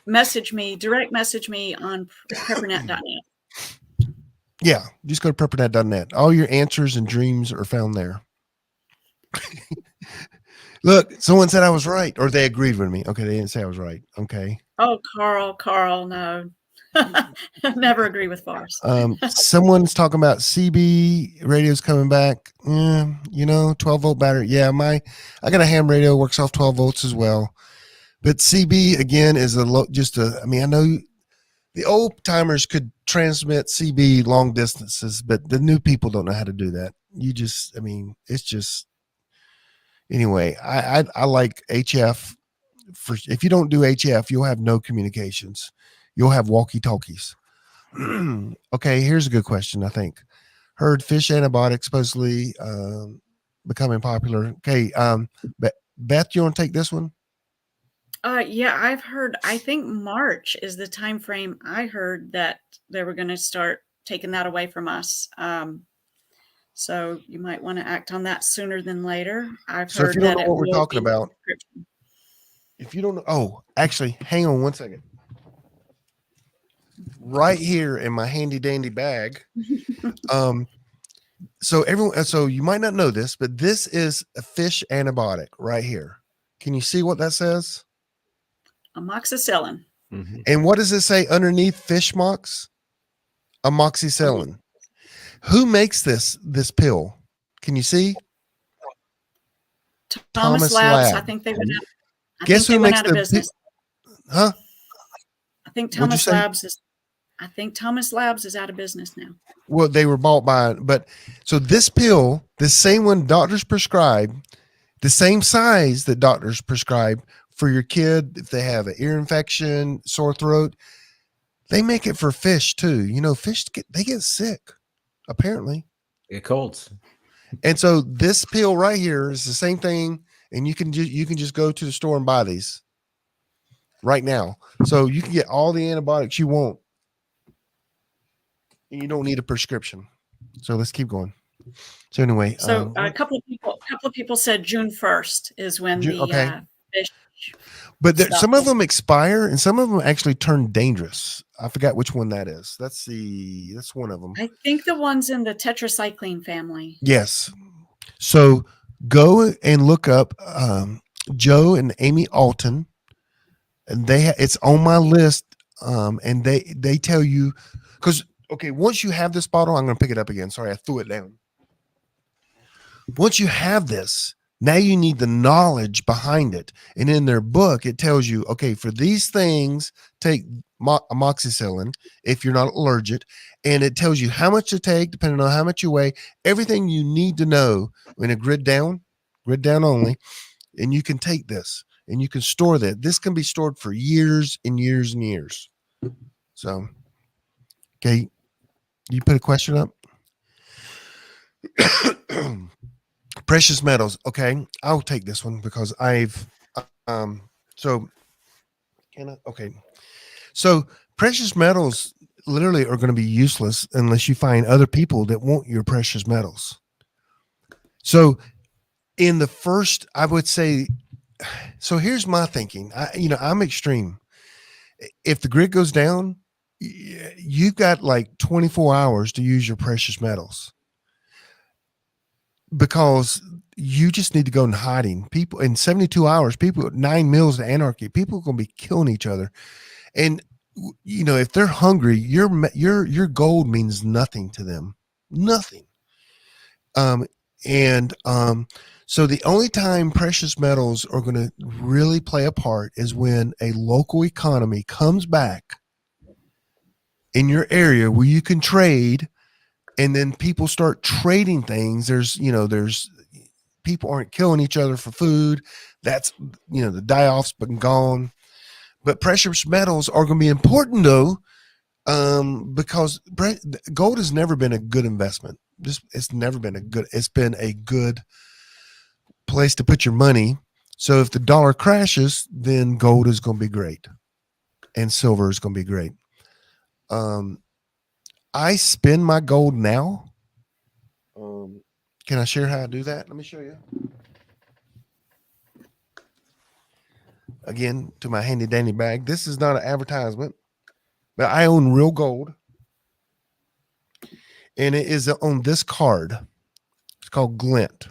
message me on PrepperNet.net. Yeah, just go to PrepperNet.net. All your answers and dreams are found there. Look, someone said I was right, or they agreed with me. Okay, they didn't say I was right. Okay. Oh, Carl, no. Never agree with Forrest. Someone's talking about CB radios coming back. 12-volt battery. Yeah, I got a ham radio, works off 12 volts as well. But CB again is I know the old timers could transmit CB long distances, but the new people don't know how to do that. It's just anyway. I like HF. If you don't do HF, you'll have no communications. You'll have walkie-talkies. Okay, here's a good question. I think heard fish antibiotics supposedly becoming popular. Okay, Beth, you want to take this one? Yeah, I've heard. I think March is the time frame. I heard that they were going to start taking that away from us. So you might want to act on that sooner than later. I've So heard if you don't that know what we're talking about, if you don't know, actually, hang on one second. Right here in my handy dandy bag. So you might not know this, but this is a fish antibiotic right here. Can you see what that says? Amoxicillin. Mm-hmm. And what does it say underneath fish mox? Amoxicillin. Who makes this pill? Can you see? Thomas Labs. I think they went out. Guess who makes the business? Huh? I think Thomas Labs is out of business now. Well, they were bought by, but so this pill, the same one doctors prescribe, the same size that doctors prescribe for your kid if they have an ear infection, sore throat, they make it for fish too. Fish they get sick, apparently. Get colds. And so this pill right here is the same thing, and you can just go to the store and buy these right now. So you can get all the antibiotics you want. And you don't need a prescription. So let's keep going. So anyway, a couple of people said June 1st is when fish But stuff. some of them expire and some of them actually turn dangerous. I forgot which one that is. That's one of them. I think the ones in the tetracycline family. Yes. So go and look up Joe and Amy Alton, and it's on my list. And they tell you, because okay, once you have this bottle, I'm going to pick it up again. Sorry, I threw it down. Once you have this, now you need the knowledge behind it. And in their book, it tells you, okay, for these things, take amoxicillin if you're not allergic. And it tells you how much to take, depending on how much you weigh, everything you need to know in a grid down only. And you can take this and you can store that. This can be stored for years and years and years. So, okay, you put a question up? Precious metals. Okay, I'll take this one because so precious metals literally are going to be useless unless you find other people that want your precious metals. So in the first, I would say, so here's my thinking. I'm extreme. If the grid goes down, you've got like 24 hours to use your precious metals, because you just need to go in hiding. People in 72 hours, 9 meals to anarchy, people are going to be killing each other. And if they're hungry, your gold means nothing to them. Nothing. So the only time precious metals are going to really play a part is when a local economy comes back in your area where you can trade, and then people start trading things. There's people aren't killing each other for food. That's, the die-off's been gone. But precious metals are going to be important though, because gold has never been a good investment. It's never been it's been a good place to put your money. So if the dollar crashes, then gold is going to be great and silver is going to be great. I spend my gold now. Can I share how I do that? Let me show you. Again, to my handy dandy bag. This is not an advertisement, but I own real gold. And it is on this card. It's called Glint.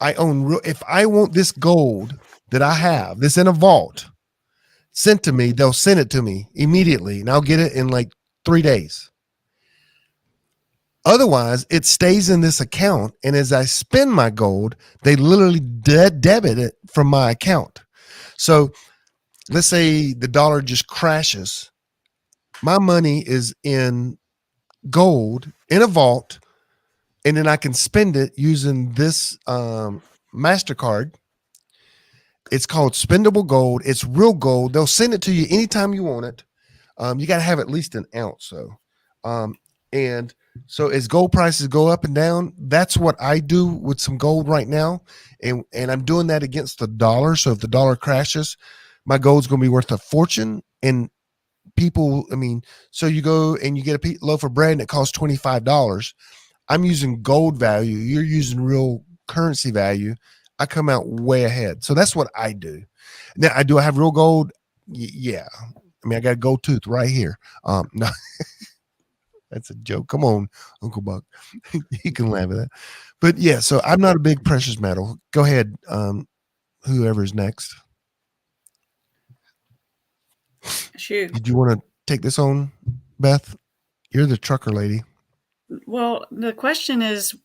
If I want this gold that I have, this in a vault, sent to me, they'll send it to me immediately, and I'll get it in like 3 days. Otherwise, it stays in this account, and as I spend my gold, they literally debit it from my account. So let's say the dollar just crashes. My money is in gold in a vault, and then I can spend it using this MasterCard. It's called spendable gold. It's real gold. They'll send it to you anytime you want it. You got to have at least an ounce. And so as gold prices go up and down, that's what I do with some gold right now. And I'm doing that against the dollar. So if the dollar crashes, my gold's going to be worth a fortune. And so you go and you get a loaf of bread and it costs $25. I'm using gold value. You're using real currency value. I come out way ahead. So that's what I do. Now, I have real gold. Yeah. I got a gold tooth right here. No, that's a joke. Come on, Uncle Buck. You can laugh at that. But yeah, so I'm not a big precious metal. Go ahead. Whoever's next. Shoot. Did you want to take this on, Beth? You're the trucker lady. Well, the question is,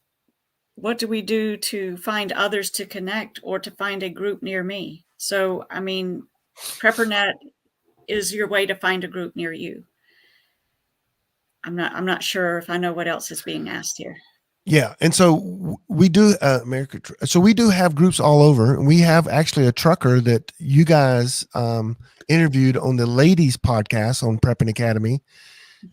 what do we do to find others to connect or to find a group near me? So, PrepperNet is your way to find a group near you. I'm not sure if I know what else is being asked here. Yeah. And so we do So we do have groups all over, and we have actually a trucker that you guys interviewed on the ladies podcast on Prepping Academy,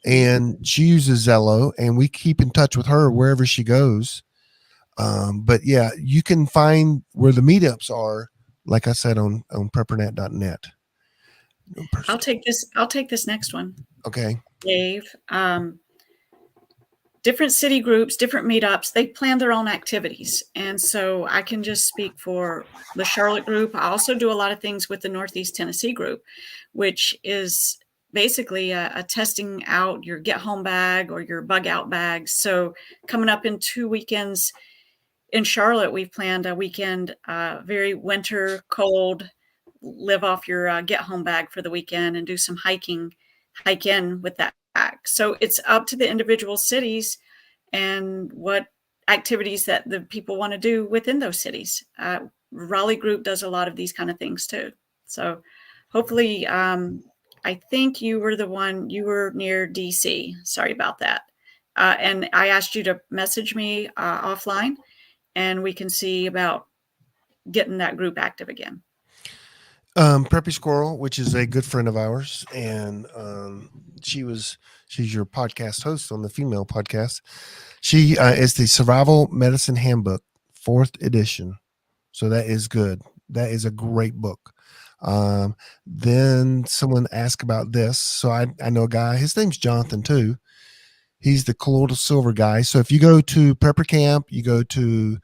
and she uses Zello, and we keep in touch with her wherever she goes. But yeah, you can find where the meetups are, like I said, on preppernet.net. I'll take this next one. Okay. Dave. different city groups, different meetups, they plan their own activities. And so I can just speak for the Charlotte group. I also do a lot of things with the Northeast Tennessee group, which is basically a testing out your get home bag or your bug out bags. So coming up in 2 weekends in Charlotte, we've planned a weekend, very winter, cold, live off your get home bag for the weekend and do some hike in with that bag. So it's up to the individual cities and what activities that the people want to do within those cities. Raleigh group does a lot of these kind of things too. So hopefully, I think you were near DC. Sorry about that. And I asked you to message me offline, and we can see about getting that group active again. Preppy Squirrel, which is a good friend of ours, and she's your podcast host on the female podcast. She is the Survival Medicine Handbook, 4th edition. So that is good. That is a great book. Then someone asked about this. So I know a guy, his name's Jonathan too. He's the colloidal silver guy. So if you go to Prepper Camp, you go to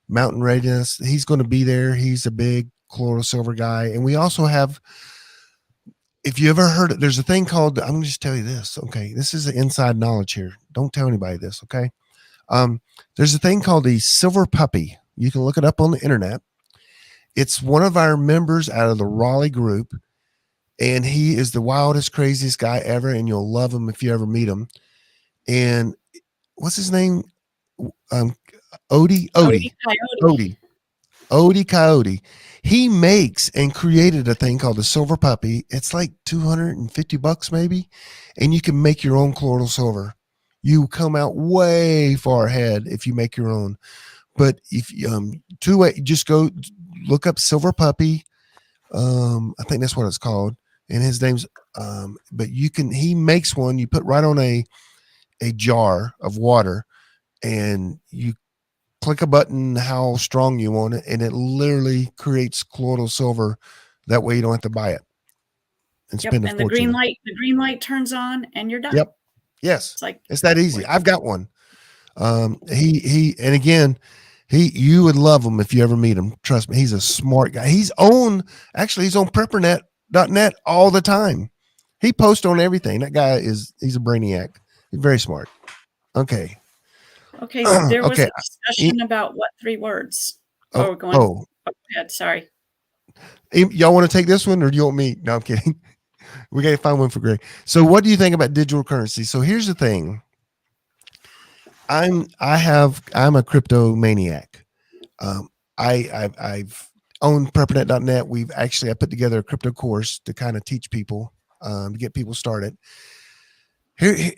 Mountain Readiness, he's going to be there. He's a big colloidal silver guy. And we also have, if you ever heard it, there's a thing called, I'm going to just tell you this. Okay. This is the inside knowledge here. Don't tell anybody this. Okay. There's a thing called the silver puppy. You can look it up on the internet. It's one of our members out of the Raleigh group. And he is the wildest, craziest guy ever. And you'll love him if you ever meet him. And what's his name? Odie Coyote. He makes and created a thing called the silver puppy. It's like $250 maybe. And you can make your own colloidal silver. You come out way far ahead if you make your own. But if just go look up silver puppy. I think that's what it's called. And his name's, but he makes one, you put right on a jar of water and you click a button how strong you want it, and it literally creates colloidal silver. That way you don't have to buy it and spend a fortune. The green light turns on and you're done. Yep. Yes. It's that easy. I've got one. You would love him if you ever meet him. Trust me. He's a smart guy. He's on PrepperNet.net all the time. He posts on everything. That guy he's a brainiac. He's very smart. Okay. Okay. There was a discussion about what 3 words. Go ahead. Sorry. Y'all want to take this one or do you want me? No, I'm kidding. We got to find one for Greg. So what do you think about digital currency? So here's the thing. I'm a crypto maniac. I've owned PrepperNet.net. I put together a crypto course to kind of teach people, to get people started. Here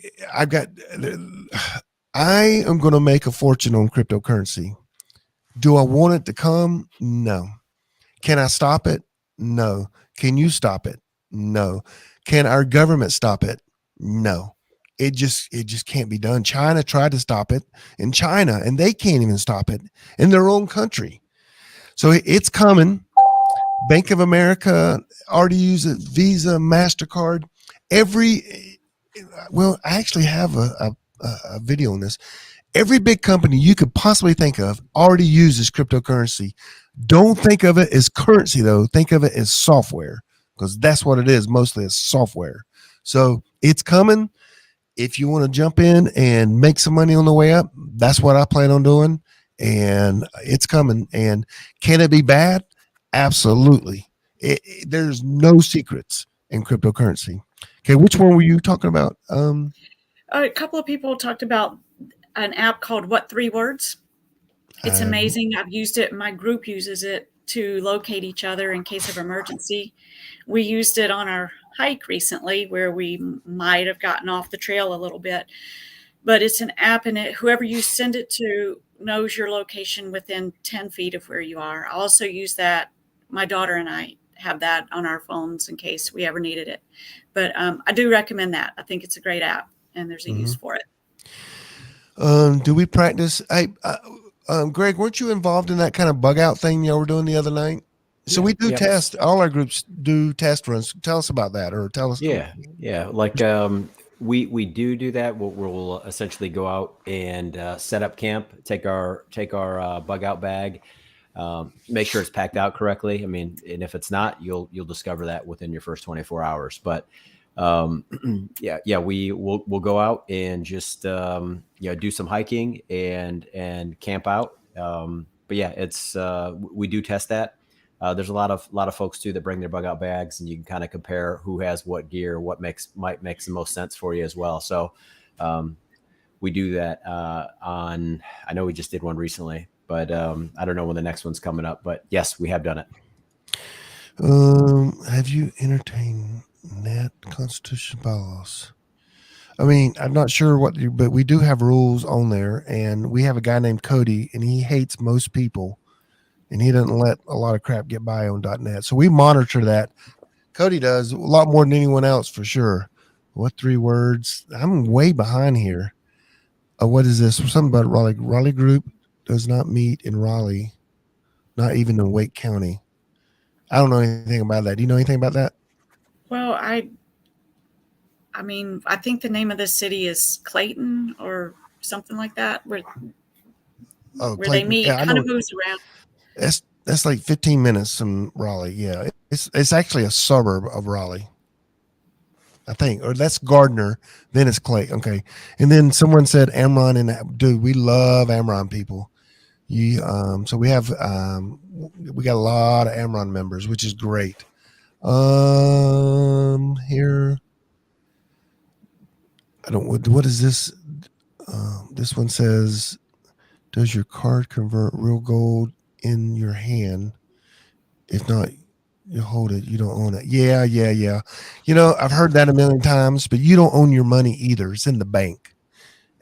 I am going to make a fortune on cryptocurrency. Do I want it to come? No. Can I stop it? No. Can you stop it? No. Can our government stop it? No. It just can't be done. China tried to stop it in China, and they can't even stop it in their own country. So it's coming. Bank of America already uses it, Visa, MasterCard. I actually have a video on this. Every big company you could possibly think of already uses cryptocurrency. Don't think of it as currency, though. Think of it as software, because that's what it is. Mostly it's software. So it's coming. If you want to jump in and make some money on the way up, that's what I plan on doing. And it's coming. And can it be bad? Absolutely. There's no secrets in cryptocurrency. Okay, which one were you talking about? A couple of people talked about an app called What 3 Words. It's amazing. I've used it. My group uses it to locate each other in case of emergency. We used it on our hike recently where we might have gotten off the trail a little bit. But it's an app, and whoever you send it to knows your location within 10 feet of where you are. I also use that. My daughter and I have that on our phones in case we ever needed it. But I do recommend that. I think it's a great app, and there's a use for it. Do we practice? Greg, weren't you involved in that kind of bug out thing y'all were doing the other night? So we do test. All our groups do test runs. Tell us about that, or tell us. Yeah. Like We do that. We'll essentially go out and set up camp, take our bug out bag, make sure it's packed out correctly. I mean, and if it's not, you'll discover that within your first 24 hours. But yeah, we'll go out and just do some hiking and camp out. But yeah, it's we do test that. There's a lot of folks too that bring their bug out bags, and you can kind of compare who has what gear, what might makes the most sense for you as well. So we do that on. I know we just did one recently, but I don't know when the next one's coming up. But yes, we have done it. Have you entertained net constitution bylaws? I mean, I'm not sure but we do have rules on there, and we have a guy named Cody, and he hates most people, and he doesn't let a lot of crap get by on .net. So we monitor that. Cody does a lot more than anyone else for sure. What 3 words? I'm way behind here. What is this? Something about Raleigh. Raleigh Group does not meet in Raleigh, not even in Wake County. I don't know anything about that. Do you know anything about that? Well, I mean, I think the name of the city is Clayton or something like that, where they meet. Yeah, kind of moves around. That's like 15 minutes from Raleigh. Yeah, it's actually a suburb of Raleigh, I think, or that's Gardner. Then it's Clay. Okay, and then someone said Amron, and dude, we love Amron people. So we have we got a lot of Amron members, which is great. Here, I don't. What is this? This one says, "Does your card convert real gold in your hand? If not, you hold it. You don't own it." Yeah. You know, I've heard that a million times, but you don't own your money either. It's in the bank.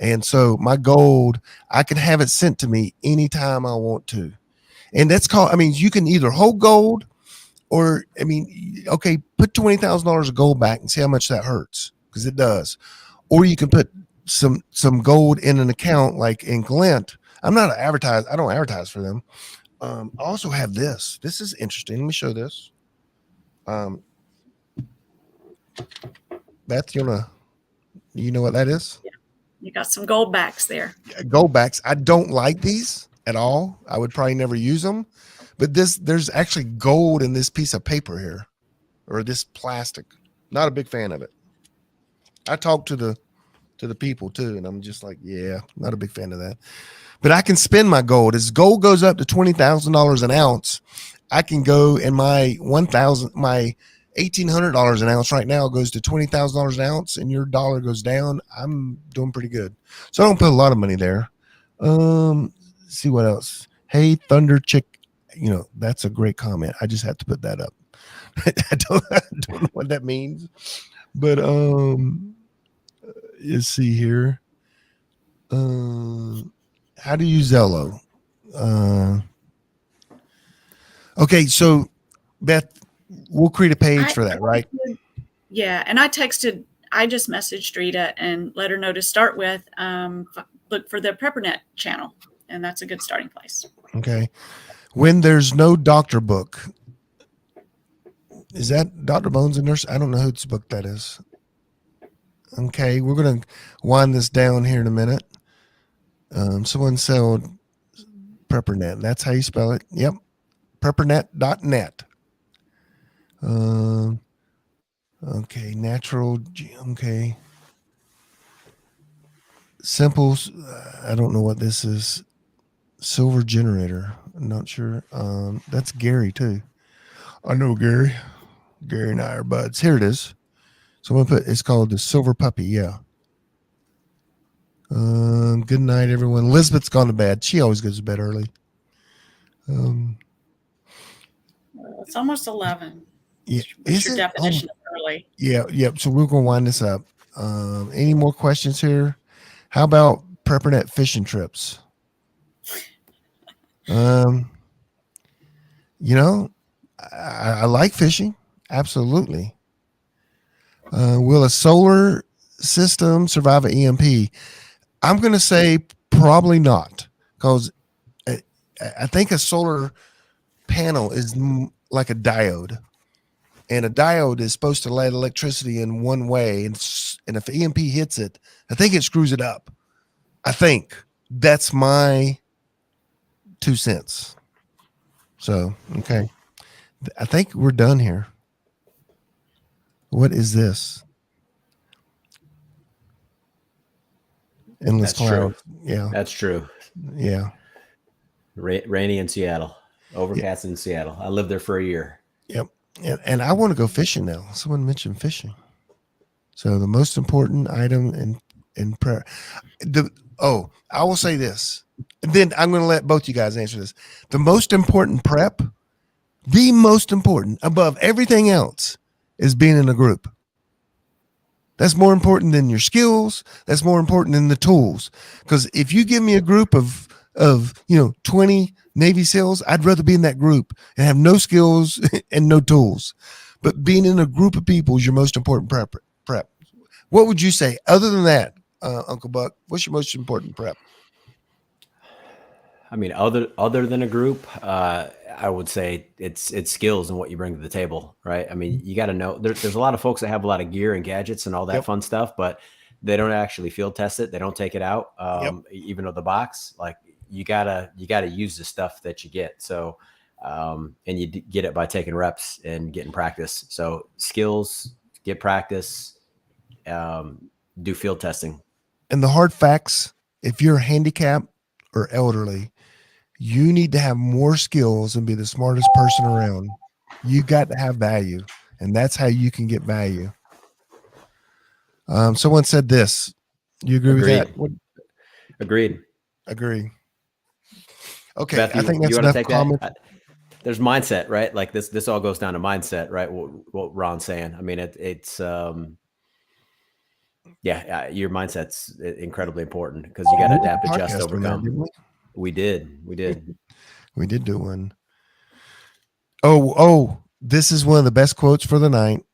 And so my gold, I can have it sent to me anytime I want to. And that's called, I mean, you can either hold gold or, I mean, okay, put $20,000 of gold back and see how much that hurts, because it does. Or you can put some gold in an account like in Glint. I don't advertise for them. I also have this. This is interesting. Let me show this. Beth, you know what that is? Yeah. You got some gold backs there. Gold backs. I don't like these at all. I would probably never use them. But there's actually gold in this piece of paper here, or this plastic. Not a big fan of it. I talk to the people too, and I'm just like, yeah, not a big fan of that. But I can spend my gold. As gold goes up to $20,000 an ounce, I can go and my $1,800 an ounce right now goes to $20,000 an ounce, and your dollar goes down. I'm doing pretty good. So I don't put a lot of money there. See what else. Hey, Thunder Chick, that's a great comment. I just had to put that up. I don't know what that means, but let's see here. How do you use Zello? Okay, so Beth, we'll create a page for that, right? Yeah, and I just messaged Rita and let her know to start with look for the PrepperNet channel, and that's a good starting place. Okay. When there's no doctor book, is that Dr. Bones and Nurse? I don't know whose book that is. Okay, we're going to wind this down here in a minute. Someone said PrepperNet. That's how you spell it. Yep. PrepperNet.net. Okay. Natural. Okay. Simple. I don't know what this is. Silver generator. I'm not sure. That's Gary too. I know Gary. Gary and I are buds. Here it is. So I'm gonna put. It's called the Silver Puppy. Yeah. Good night, everyone. Elizabeth's gone to bed. She always goes to bed early. It's almost 11. Yeah. What's your definition of early? Yeah. Yep. So we're gonna wind this up. Any more questions here? How about PrepperNet fishing trips? I like fishing. Absolutely. Will a solar system survive an EMP? I'm going to say probably not, because I think a solar panel is like a diode, and a diode is supposed to let electricity in one way, and And if EMP hits it, I think it screws it up. I think that's my 2 cents. So, okay. I think we're done here. What is this? Endless That's true. clouds. Yeah. That's true. Yeah. Rainy in Seattle, overcast in Seattle. I lived there for a year. Yep. And I want to go fishing now. Someone mentioned fishing. So the most important item in prayer. I will say this. Then I'm going to let both you guys answer this. The most important prep, the most important above everything else, is being in a group. That's more important than your skills. That's more important than the tools. Because if you give me a group of 20 Navy SEALs, I'd rather be in that group and have no skills and no tools. But being in a group of people is your most important prep. What would you say? Other than that, Uncle Buck, what's your most important prep? I mean, other than a group, I would say it's skills and what you bring to the table, right? I mean, you got to know there's a lot of folks that have a lot of gear and gadgets and all that fun stuff, but they don't actually field test it. They don't take it out, even though the box. Like you gotta use the stuff that you get. So, and you get it by taking reps and getting practice. So skills, get practice, do field testing. And the hard facts: if you're handicapped or elderly, you need to have more skills and be the smartest person around. You got to have value, and that's how you can get value. Someone said this. You agree with that? Agreed. Agree. Okay, Beth, I think that's enough comments. There's mindset, right? Like this all goes down to mindset, right? What Ron's saying. I mean, it's your mindset's incredibly important because you got to adapt, adjust, overcome. We did do one. Oh, this is one of the best quotes for the night.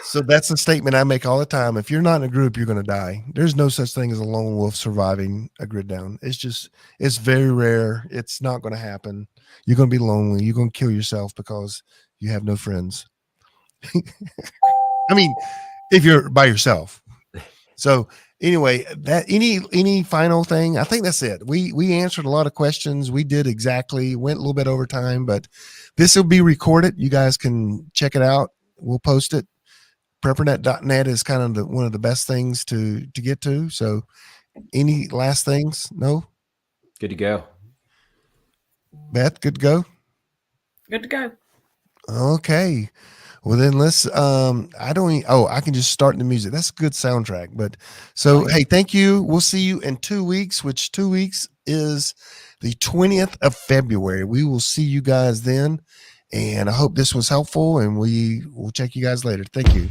So that's a statement I make all the time. If you're not in a group, you're going to die. There's no such thing as a lone wolf surviving a grid down. It's very rare. It's not going to happen. You're going to be lonely. You're going to kill yourself because you have no friends. I mean, if you're by yourself. So anyway, that any final thing? I think that's it. We answered a lot of questions. We did went a little bit over time, but this will be recorded. You guys can check it out. We'll post it. PrepperNet.net is kind of one of the best things to get to. So any last things? No? Good to go. Beth, good to go? Good to go. Okay. Well, then let's, I can just start the music. That's a good soundtrack. But so, hey, thank you. We'll see you in 2 weeks, which 2 weeks is the 20th of February. We will see you guys then. And I hope this was helpful, and we will check you guys later. Thank you.